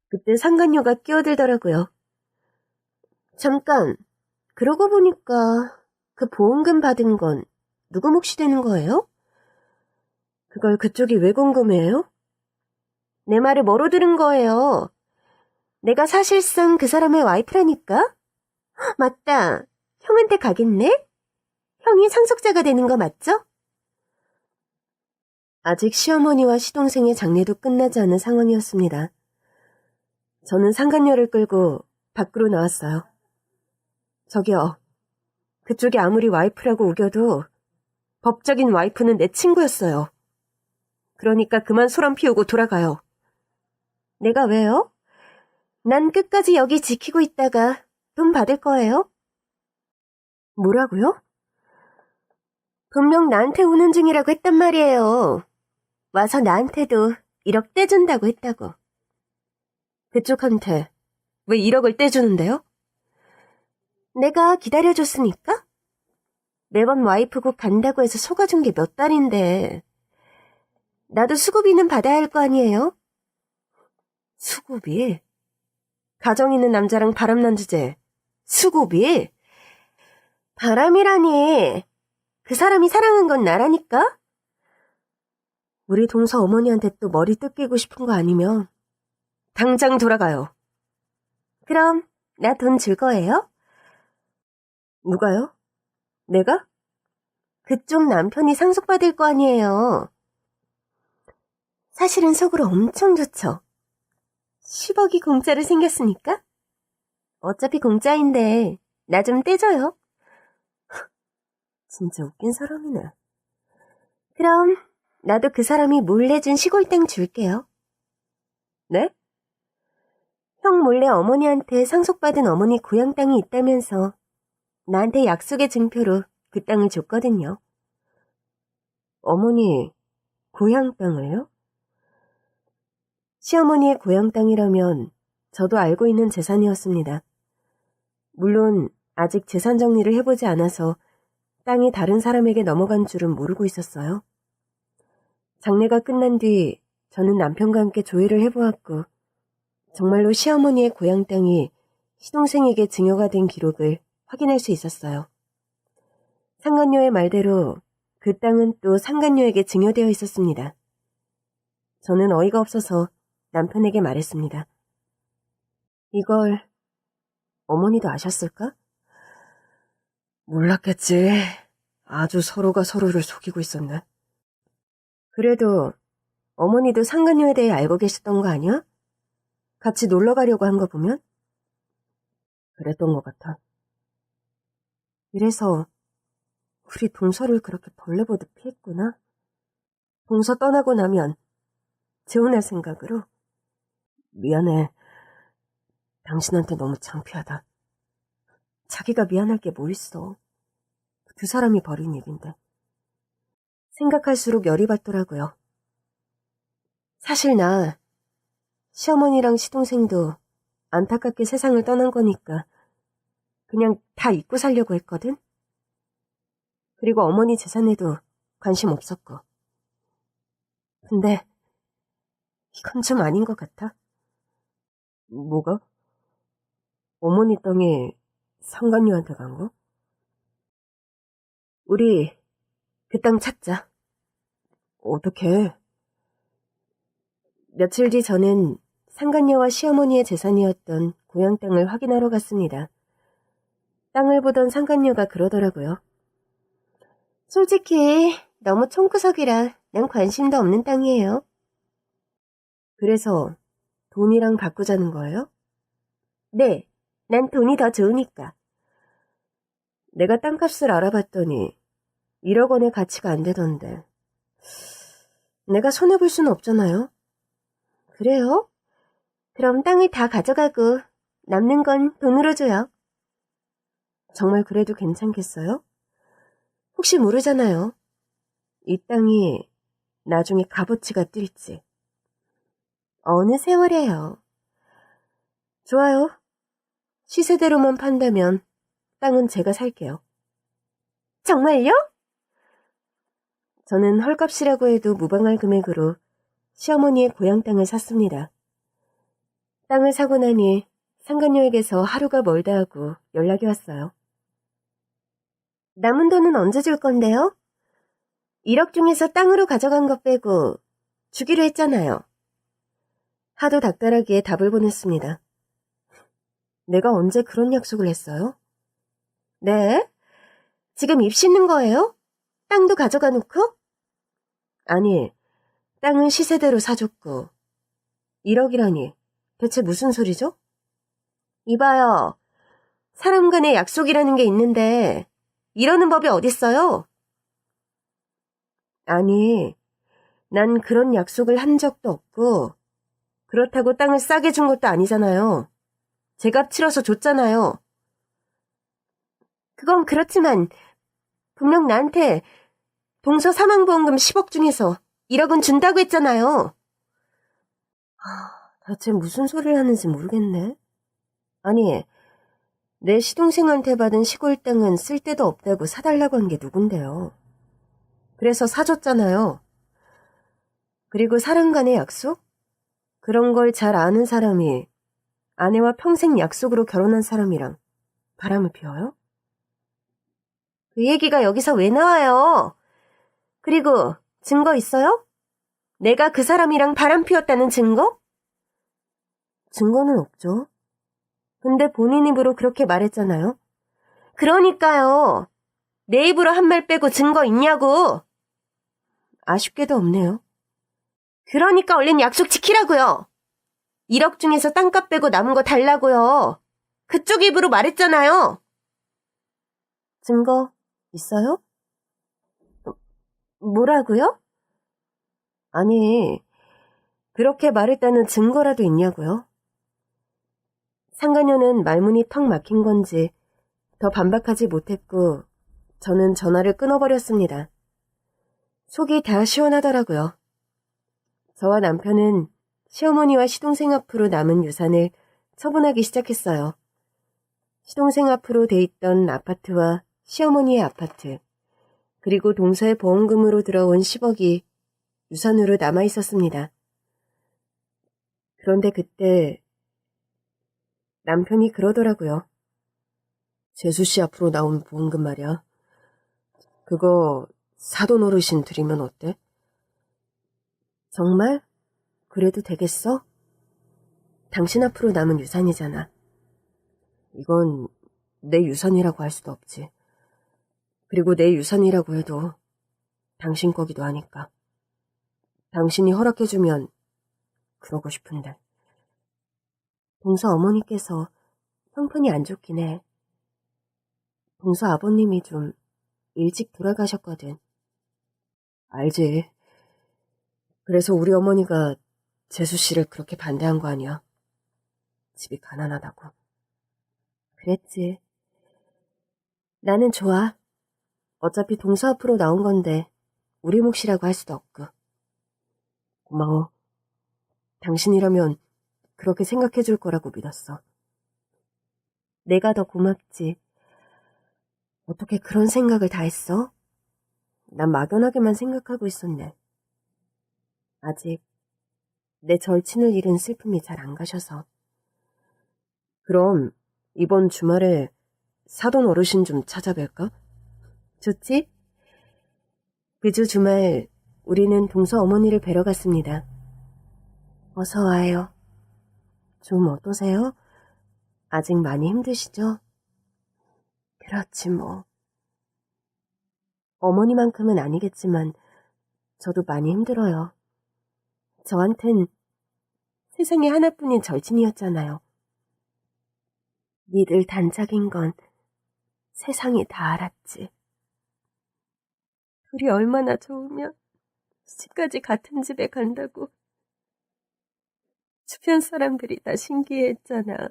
Speaker 1: 그때 상간녀가 끼어들더라고요. 잠깐, 그러고 보니까 그 보험금 받은 건 누구 몫이 되는 거예요? 그걸 그쪽이 왜 궁금해요? 내 말을 뭐로 들은 거예요? 내가 사실상 그 사람의 와이프라니까? 맞다. 형한테 가겠네? 형이 상속자가 되는 거 맞죠? 아직 시어머니와 시동생의 장례도 끝나지 않은 상황이었습니다. 저는 상간녀를 끌고 밖으로 나왔어요. 저기요. 그쪽이 아무리 와이프라고 우겨도 법적인 와이프는 내 친구였어요. 그러니까 그만 소란 피우고 돌아가요. 내가 왜요? 난 끝까지 여기 지키고 있다가 돈 받을 거예요. 뭐라고요? 분명 나한테 오는 중이라고 했단 말이에요. 와서 나한테도 1억 떼준다고 했다고. 그쪽한테 왜 1억을 떼주는데요? 내가 기다려줬으니까? 매번 와이프 곧 간다고 해서 속아준 게 몇 달인데 나도 수고비는 받아야 할 거 아니에요? 수고비? 가정 있는 남자랑 바람난 주제 수고비? 바람이라니 그 사람이 사랑한 건 나라니까? 우리 동서 어머니한테 또 머리 뜯기고 싶은 거 아니면 당장 돌아가요. 그럼 나 돈 줄 거예요? 누가요? 내가? 그쪽 남편이 상속받을 거 아니에요. 사실은 속으로 엄청 좋죠. 10억이 공짜로 생겼으니까? 어차피 공짜인데 나 좀 떼줘요. 진짜 웃긴 사람이네. 그럼 나도 그 사람이 몰래 준 시골 땅 줄게요. 네? 형 몰래 어머니한테 상속받은 어머니 고향 땅이 있다면서 나한테 약속의 증표로 그 땅을 줬거든요. 어머니 고향 땅을요? 시어머니의 고향 땅이라면 저도 알고 있는 재산이었습니다. 물론 아직 재산 정리를 해보지 않아서 땅이 다른 사람에게 넘어간 줄은 모르고 있었어요. 장례가 끝난 뒤 저는 남편과 함께 조회를 해보았고 정말로 시어머니의 고향 땅이 시동생에게 증여가 된 기록을 확인할 수 있었어요. 상간녀의 말대로 그 땅은 또 상간녀에게 증여되어 있었습니다. 저는 어이가 없어서 남편에게 말했습니다. 이걸 어머니도 아셨을까? 몰랐겠지. 아주 서로가 서로를 속이고 있었네. 그래도 어머니도 상간녀에 대해 알고 계셨던 거 아니야? 같이 놀러 가려고 한 거 보면? 그랬던 것 같아. 이래서 우리 동서를 그렇게 벌레 보듯 피했구나. 동서 떠나고 나면 재혼할 생각으로. 미안해. 당신한테 너무 창피하다. 자기가 미안할 게 뭐 있어. 두 사람이 벌인 일인데. 생각할수록 열이 받더라고요. 사실 나 시어머니랑 시동생도 안타깝게 세상을 떠난 거니까 그냥 다 잊고 살려고 했거든. 그리고 어머니 재산에도 관심 없었고. 근데 이건 좀 아닌 것 같아. 뭐가? 어머니 땅이 상간녀한테 간 거? 우리 그 땅 찾자. 어떻게? 며칠 뒤 저는 상간녀와 시어머니의 재산이었던 고향 땅을 확인하러 갔습니다. 땅을 보던 상간녀가 그러더라고요. 솔직히 너무 총구석이라 난 관심도 없는 땅이에요. 그래서 돈이랑 바꾸자는 거예요? 네, 난 돈이 더 좋으니까. 내가 땅값을 알아봤더니 1억 원의 가치가 안 되던데. 내가 손해볼 수는 없잖아요. 그래요? 그럼 땅을 다 가져가고 남는 건 돈으로 줘요. 정말 그래도 괜찮겠어요? 혹시 모르잖아요. 이 땅이 나중에 값어치가 뛸지. 어느 세월에요. 좋아요. 시세대로만 판다면 땅은 제가 살게요. 정말요? 저는 헐값이라고 해도 무방할 금액으로 시어머니의 고향 땅을 샀습니다. 땅을 사고 나니 상간녀에게서 하루가 멀다 하고 연락이 왔어요. 남은 돈은 언제 줄 건데요? 1억 중에서 땅으로 가져간 것 빼고 주기로 했잖아요. 하도 닥달하기에 답을 보냈습니다. 내가 언제 그런 약속을 했어요? 네? 지금 입 씻는 거예요? 땅도 가져가 놓고? 아니, 땅은 시세대로 사줬고 1억이라니 대체 무슨 소리죠? 이봐요. 사람 간의 약속이라는 게 있는데 이러는 법이 어딨어요? 아니, 난 그런 약속을 한 적도 없고 그렇다고 땅을 싸게 준 것도 아니잖아요. 제값 치러서 줬잖아요. 그건 그렇지만 분명 나한테 동서 사망보험금 10억 중에서 1억은 준다고 했잖아요. 대체 무슨 소리를 하는지 모르겠네. 아니, 내 시동생한테 받은 시골 땅은 쓸데도 없다고 사달라고 한 게 누군데요. 그래서 사줬잖아요. 그리고 사람 간의 약속? 그런 걸 잘 아는 사람이 아내와 평생 약속으로 결혼한 사람이랑 바람을 피워요? 그 얘기가 여기서 왜 나와요? 그리고 증거 있어요? 내가 그 사람이랑 바람 피웠다는 증거? 증거는 없죠. 근데 본인 입으로 그렇게 말했잖아요. 그러니까요. 내 입으로 한 말 빼고 증거 있냐고. 아쉽게도 없네요. 그러니까 얼른 약속 지키라고요. 1억 중에서 땅값 빼고 남은 거 달라고요. 그쪽 입으로 말했잖아요. 증거 있어요? 뭐라고요? 아니, 그렇게 말했다는 증거라도 있냐고요? 상간녀는 말문이 턱 막힌 건지 더 반박하지 못했고 저는 전화를 끊어버렸습니다. 속이 다 시원하더라고요. 저와 남편은 시어머니와 시동생 앞으로 남은 유산을 처분하기 시작했어요. 시동생 앞으로 돼 있던 아파트와 시어머니의 아파트, 그리고 동서의 보험금으로 들어온 10억이 유산으로 남아 있었습니다. 그런데 그때 남편이 그러더라고요. 재수 씨 앞으로 나온 보험금 말이야. 그거 사돈 어르신 드리면 어때? 정말? 그래도 되겠어? 당신 앞으로 남은 유산이잖아. 이건 내 유산이라고 할 수도 없지. 그리고 내 유산이라고 해도 당신 거기도 하니까. 당신이 허락해주면 그러고 싶은데. 동서 어머니께서 형편이 안 좋긴 해. 동서 아버님이 좀 일찍 돌아가셨거든. 알지. 그래서 우리 어머니가 재수 씨를 그렇게 반대한 거 아니야. 집이 가난하다고. 그랬지. 나는 좋아. 어차피 동서 앞으로 나온 건데 우리 몫이라고 할 수도 없고. 고마워. 당신이라면 그렇게 생각해 줄 거라고 믿었어. 내가 더 고맙지. 어떻게 그런 생각을 다 했어? 난 막연하게만 생각하고 있었네. 아직 내 절친을 잃은 슬픔이 잘 안 가셔서. 그럼 이번 주말에 사돈 어르신 좀 찾아뵐까? 좋지? 그 주 주말 우리는 동서 어머니를 뵈러 갔습니다. 어서 와요. 좀 어떠세요? 아직 많이 힘드시죠? 그렇지 뭐. 어머니만큼은 아니겠지만 저도 많이 힘들어요. 저한텐 세상에 하나뿐인 절친이었잖아요. 니들 단짝인 건 세상이 다 알았지. 둘이 얼마나 좋으면 시집까지 같은 집에 간다고 주변 사람들이 다 신기해했잖아.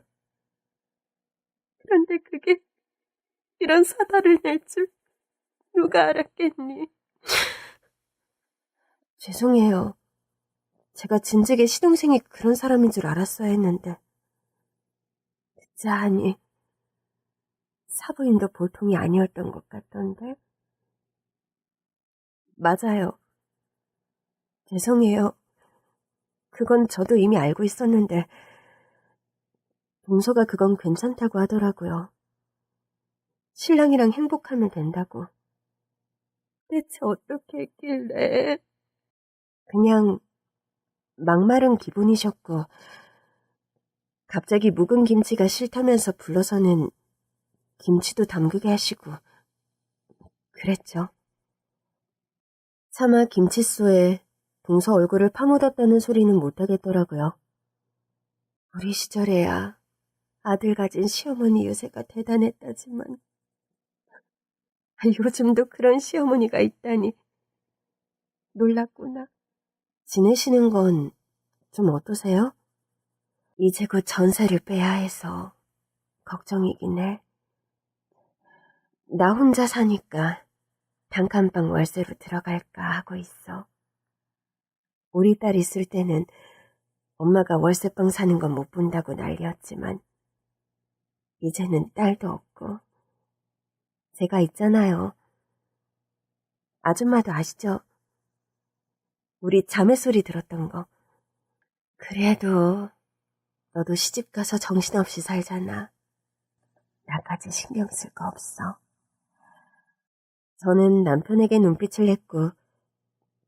Speaker 1: 그런데 그게 이런 사달을 낼 줄 누가 알았겠니? 죄송해요. 제가 진즉에 시동생이 그런 사람인 줄 알았어야 했는데. 듣자 하니 사부인도 보통이 아니었던 것 같던데. 맞아요. 죄송해요. 그건 저도 이미 알고 있었는데 동서가 그건 괜찮다고 하더라고요. 신랑이랑 행복하면 된다고. 대체 어떻게 했길래? 그냥 막마른 기분이셨고 갑자기 묵은 김치가 싫다면서 불러서는 김치도 담그게 하시고 그랬죠. 차마 김칫소에 동서 얼굴을 파묻었다는 소리는 못하겠더라고요. 우리 시절에야 아들 가진 시어머니 유세가 대단했다지만 요즘도 그런 시어머니가 있다니 놀랐구나. 지내시는 건 좀 어떠세요? 이제 곧 전세를 빼야 해서 걱정이긴 해. 나 혼자 사니까 단칸방 월세로 들어갈까 하고 있어. 우리 딸 있을 때는 엄마가 월세방 사는 건 못 본다고 난리였지만 이제는 딸도 없고 제가 있잖아요. 아줌마도 아시죠? 우리 자매 소리 들었던 거. 그래도 너도 시집가서 정신없이 살잖아. 나까지 신경 쓸 거 없어. 저는 남편에게 눈빛을 냈고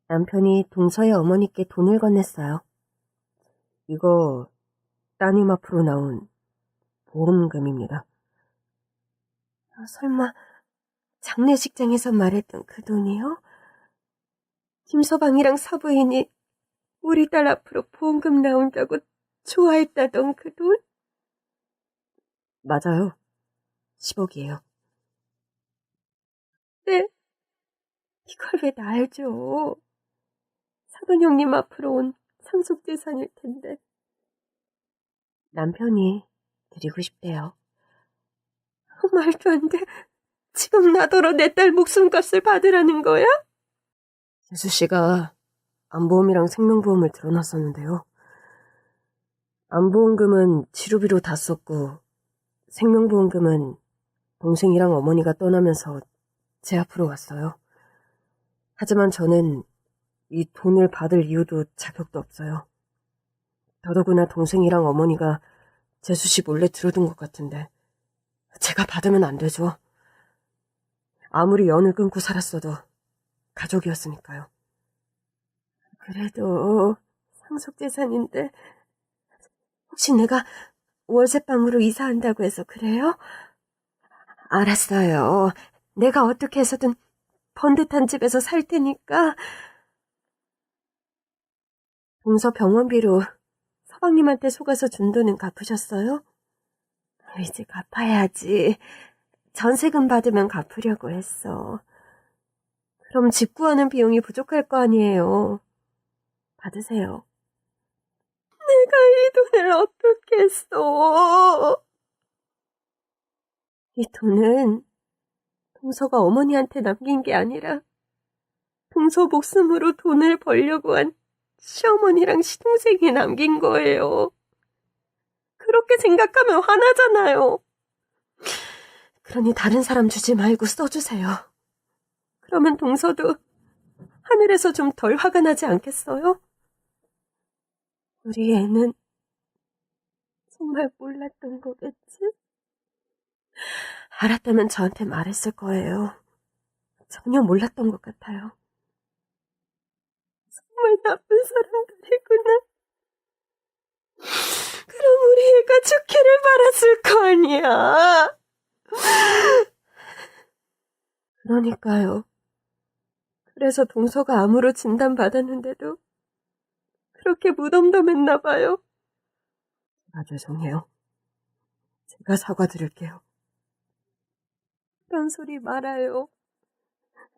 Speaker 1: 남편이 동서의 어머니께 돈을 건넸어요. 이거 따님 앞으로 나온 보험금입니다. 설마 장례식장에서 말했던 그 돈이요? 김서방이랑 사부인이 우리 딸 앞으로 보험금 나온다고 좋아했다던 그 돈? 맞아요. 10억이에요. 네, 이걸 왜 날 줘? 사돈 형님 앞으로 온 상속재산일 텐데. 남편이 드리고 싶대요. 말도 안 돼. 지금 나더러 내 딸 목숨값을 받으라는 거야? 재수 씨가 안보험이랑 생명보험을 들어놨었는데요. 안보험금은 치료비로 다 썼고 생명보험금은 동생이랑 어머니가 떠나면서 제 앞으로 왔어요. 하지만 저는 이 돈을 받을 이유도 자격도 없어요. 더더구나 동생이랑 어머니가 재수 씨 몰래 들어둔 것 같은데 제가 받으면 안 되죠. 아무리 연을 끊고 살았어도 가족이었으니까요. 그래도 상속재산인데 혹시 내가 월세방으로 이사한다고 해서 그래요? 알았어요. 내가 어떻게 해서든 번듯한 집에서 살 테니까. 동서 병원비로 서방님한테 속아서 준 돈은 갚으셨어요? 이제 갚아야지. 전세금 받으면 갚으려고 했어. 그럼 집 구하는 비용이 부족할 거 아니에요. 받으세요. 내가 이 돈을 어떻게 써? 이 돈은 동서가 어머니한테 남긴 게 아니라 동서 목숨으로 돈을 벌려고 한 시어머니랑 시동생이 남긴 거예요. 그렇게 생각하면 화나잖아요. 그러니 다른 사람 주지 말고 써주세요. 그러면 동서도 하늘에서 좀 덜 화가 나지 않겠어요? 우리 애는 정말 몰랐던 거겠지? 알았다면 저한테 말했을 거예요. 전혀 몰랐던 것 같아요. 정말 나쁜 사람들이구나. 그럼 우리 애가 죽기를 바랐을 거 아니야. 그러니까요. 그래서 동서가 암으로 진단받았는데도 그렇게 무덤덤했나 봐요. 아, 죄송해요. 제가 사과드릴게요. 그런 소리 말아요.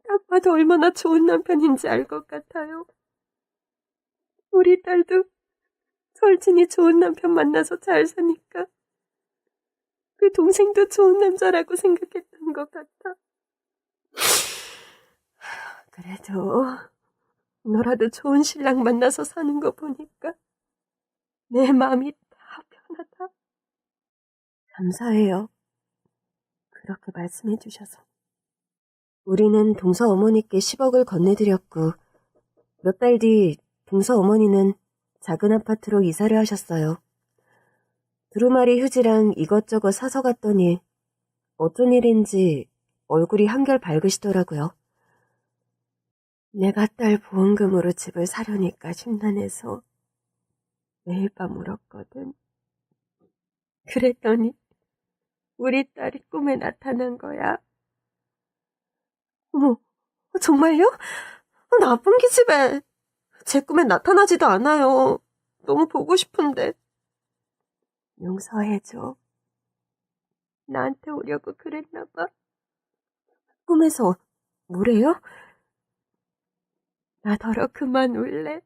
Speaker 1: 딱 봐도 얼마나 좋은 남편인지 알 것 같아요. 우리 딸도 절친이 좋은 남편 만나서 잘 사니까 그 동생도 좋은 남자라고 생각했던 것 같아. 그래도 너라도 좋은 신랑 만나서 사는 거 보니까 내 마음이 다 편하다. 감사해요. 그렇게 말씀해 주셔서. 우리는 동서 어머니께 10억을 건네드렸고 몇 달 뒤 동서 어머니는 작은 아파트로 이사를 하셨어요. 두루마리 휴지랑 이것저것 사서 갔더니 어쩐 일인지 얼굴이 한결 밝으시더라고요. 내가 딸 보험금으로 집을 사려니까 심란해서 매일 밤 울었거든. 그랬더니 우리 딸이 꿈에 나타난 거야. 어머, 정말요? 나쁜 기집애. 제 꿈에 나타나지도 않아요. 너무 보고 싶은데. 용서해줘. 나한테 오려고 그랬나 봐. 꿈에서 뭐래요? 나더러 그만 울래.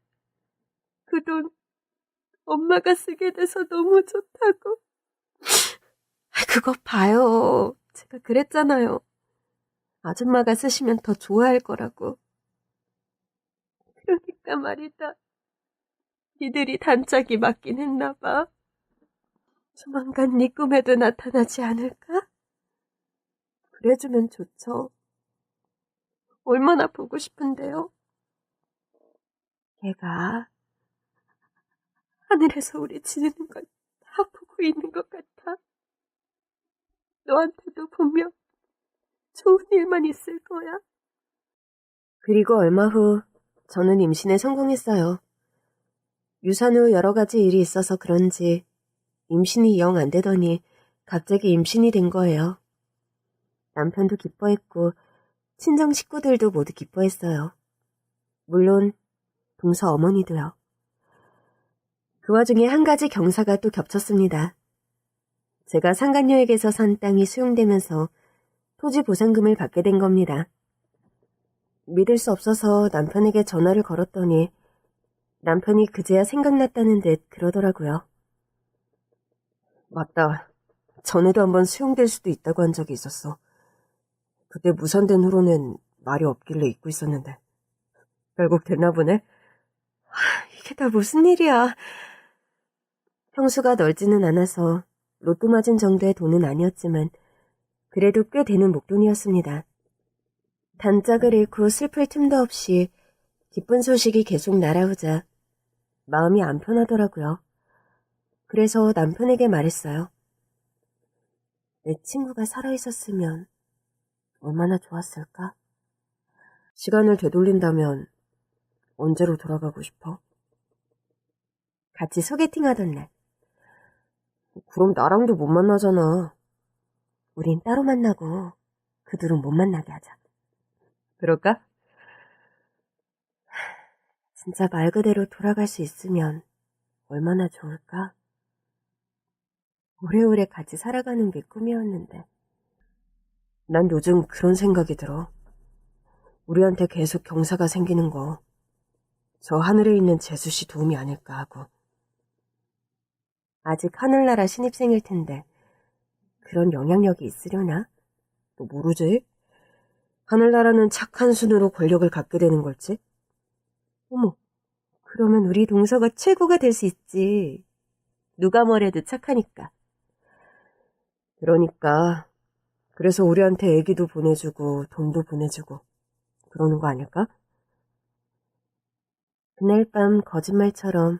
Speaker 1: 그 돈 엄마가 쓰게 돼서 너무 좋다고. 그거 봐요. 제가 그랬잖아요. 아줌마가 쓰시면 더 좋아할 거라고. 그러니까 말이다. 니들이 단짝이 맞긴 했나 봐. 조만간 네 꿈에도 나타나지 않을까? 그래주면 좋죠. 얼마나 보고 싶은데요. 걔가 하늘에서 우리 지내는 걸 다 보고 있는 것 같아. 너한테도 분명 좋은 일만 있을 거야. 그리고 얼마 후 저는 임신에 성공했어요. 유산 후 여러 가지 일이 있어서 그런지 임신이 영 안 되더니 갑자기 임신이 된 거예요. 남편도 기뻐했고 친정 식구들도 모두 기뻐했어요. 물론 동서 어머니도요. 그 와중에 한 가지 경사가 또 겹쳤습니다. 제가 상간녀에게서 산 땅이 수용되면서 토지 보상금을 받게 된 겁니다. 믿을 수 없어서 남편에게 전화를 걸었더니 남편이 그제야 생각났다는 듯 그러더라고요. 맞다. 전에도 한번 수용될 수도 있다고 한 적이 있었어. 그때 무산된 후로는 말이 없길래 잊고 있었는데. 결국 됐나 보네? 이게 다 무슨 일이야. 평수가 넓지는 않아서 로또 맞은 정도의 돈은 아니었지만 그래도 꽤 되는 목돈이었습니다. 단짝을 잃고 슬플 틈도 없이 기쁜 소식이 계속 날아오자 마음이 안 편하더라고요. 그래서 남편에게 말했어요. 내 친구가 살아있었으면 얼마나 좋았을까? 시간을 되돌린다면 언제로 돌아가고 싶어? 같이 소개팅하던 날. 그럼 나랑도 못 만나잖아. 우린 따로 만나고 그 둘은 못 만나게 하자. 그럴까? 진짜 말 그대로 돌아갈 수 있으면 얼마나 좋을까? 오래오래 같이 살아가는 게 꿈이었는데. 난 요즘 그런 생각이 들어. 우리한테 계속 경사가 생기는 거 저 하늘에 있는 재수씨 도움이 아닐까 하고. 아직 하늘나라 신입생일 텐데 그런 영향력이 있으려나? 또 모르지? 하늘나라는 착한 순으로 권력을 갖게 되는 걸지? 어머, 그러면 우리 동서가 최고가 될 수 있지. 누가 뭐래도 착하니까. 그러니까 그래서 우리한테 애기도 보내주고 돈도 보내주고 그러는 거 아닐까? 그날 밤 거짓말처럼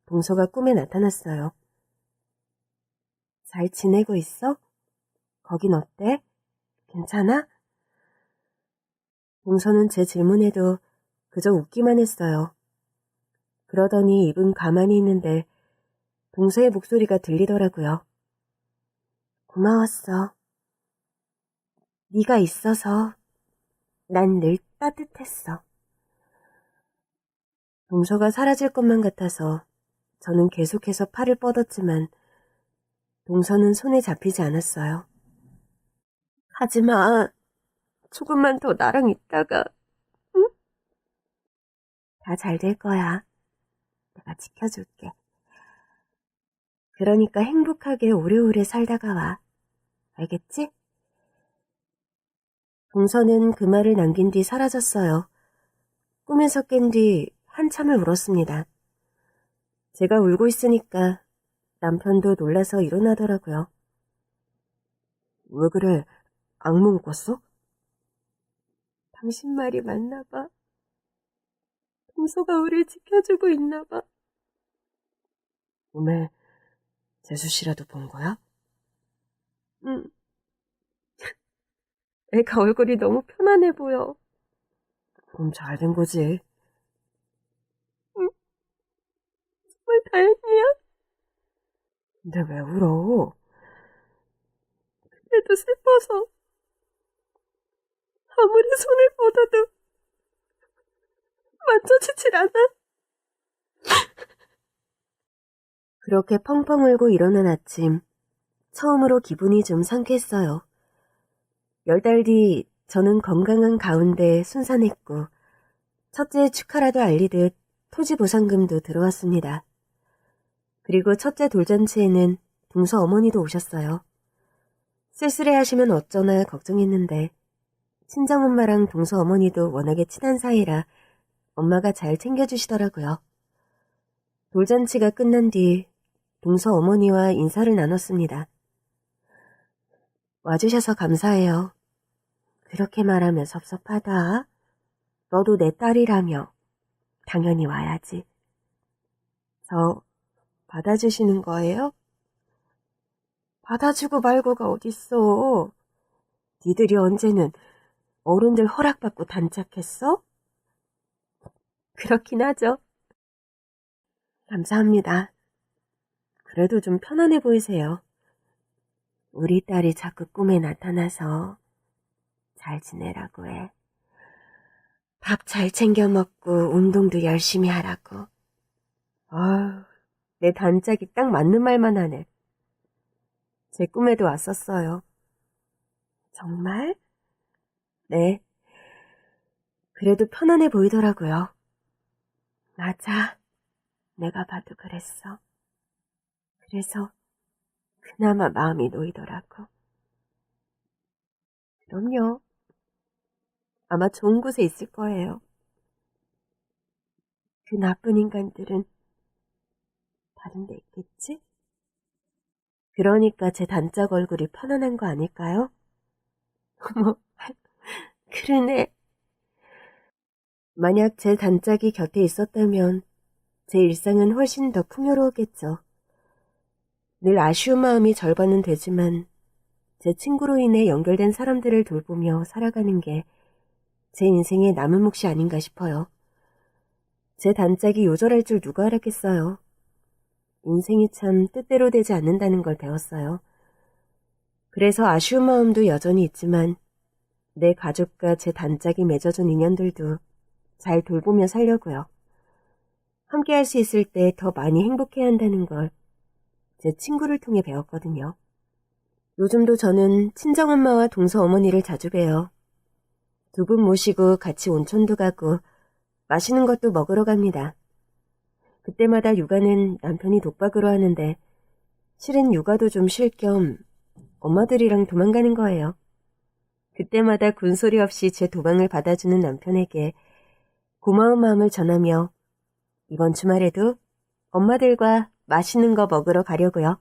Speaker 1: 동서가 꿈에 나타났어요. 잘 지내고 있어? 거긴 어때? 괜찮아? 동서는 제 질문에도 그저 웃기만 했어요. 그러더니 입은 가만히 있는데 동서의 목소리가 들리더라고요. 고마웠어. 네가 있어서 난 늘 따뜻했어. 동서가 사라질 것만 같아서 저는 계속해서 팔을 뻗었지만 동서는 손에 잡히지 않았어요. 하지마. 조금만 더 나랑 있다가, 응? 다 잘 될 거야. 내가 지켜줄게. 그러니까 행복하게 오래오래 살다가 와. 알겠지? 동서는 그 말을 남긴 뒤 사라졌어요. 꿈에서 깬 뒤 한참을 울었습니다. 제가 울고 있으니까 남편도 놀라서 일어나더라고요. 왜 그래? 악몽 꿨어? 당신 말이 맞나 봐. 동서가 우릴 지켜주고 있나 봐. 꿈에 재수 씨라도 본 거야? 응. 애가 얼굴이 너무 편안해 보여. 그럼 잘 된 거지. 응. 정말 다행이야. 근데 왜 울어? 그래도 슬퍼서 아무리 손을 뻗어도 만져지질 않아. 그렇게 펑펑 울고 일어난 아침, 처음으로 기분이 좀 상쾌했어요. 10달 뒤 저는 건강한 가운데 순산했고 첫째의 축하라도 알리듯 토지 보상금도 들어왔습니다. 그리고 첫째 돌잔치에는 동서 어머니도 오셨어요. 쓸쓸해하시면 어쩌나 걱정했는데 친정엄마랑 동서 어머니도 워낙에 친한 사이라 엄마가 잘 챙겨주시더라고요. 돌잔치가 끝난 뒤 동서 어머니와 인사를 나눴습니다. 와주셔서 감사해요. 그렇게 말하면 섭섭하다. 너도 내 딸이라며. 당연히 와야지. 저 받아주시는 거예요? 받아주고 말고가 어딨어. 니들이 언제는 어른들 허락받고 단짝했어? 그렇긴 하죠. 감사합니다. 그래도 좀 편안해 보이세요. 우리 딸이 자꾸 꿈에 나타나서 잘 지내라고 해. 밥 잘 챙겨 먹고 운동도 열심히 하라고. 아유, 내 단짝이 딱 맞는 말만 하네. 제 꿈에도 왔었어요. 정말? 네. 그래도 편안해 보이더라고요. 맞아. 내가 봐도 그랬어. 그래서 그나마 마음이 놓이더라고. 그럼요. 아마 좋은 곳에 있을 거예요. 그 나쁜 인간들은 다른 데 있겠지? 그러니까 제 단짝 얼굴이 편안한 거 아닐까요? 어머, 그러네. 만약 제 단짝이 곁에 있었다면 제 일상은 훨씬 더 풍요로웠겠죠. 늘 아쉬운 마음이 절반은 되지만 제 친구로 인해 연결된 사람들을 돌보며 살아가는 게 제 인생의 남은 몫이 아닌가 싶어요. 제 단짝이 요절할 줄 누가 알았겠어요. 인생이 참 뜻대로 되지 않는다는 걸 배웠어요. 그래서 아쉬운 마음도 여전히 있지만 내 가족과 제 단짝이 맺어준 인연들도 잘 돌보며 살려고요. 함께 할 수 있을 때 더 많이 행복해야 한다는 걸 제 친구를 통해 배웠거든요. 요즘도 저는 친정엄마와 동서 어머니를 자주 봬요. 두 분 모시고 같이 온천도 가고 맛있는 것도 먹으러 갑니다. 그때마다 육아는 남편이 독박으로 하는데 실은 육아도 좀 쉴 겸 엄마들이랑 도망가는 거예요. 그때마다 군소리 없이 제 도망을 받아주는 남편에게 고마운 마음을 전하며 이번 주말에도 엄마들과 맛있는 거 먹으러 가려고요.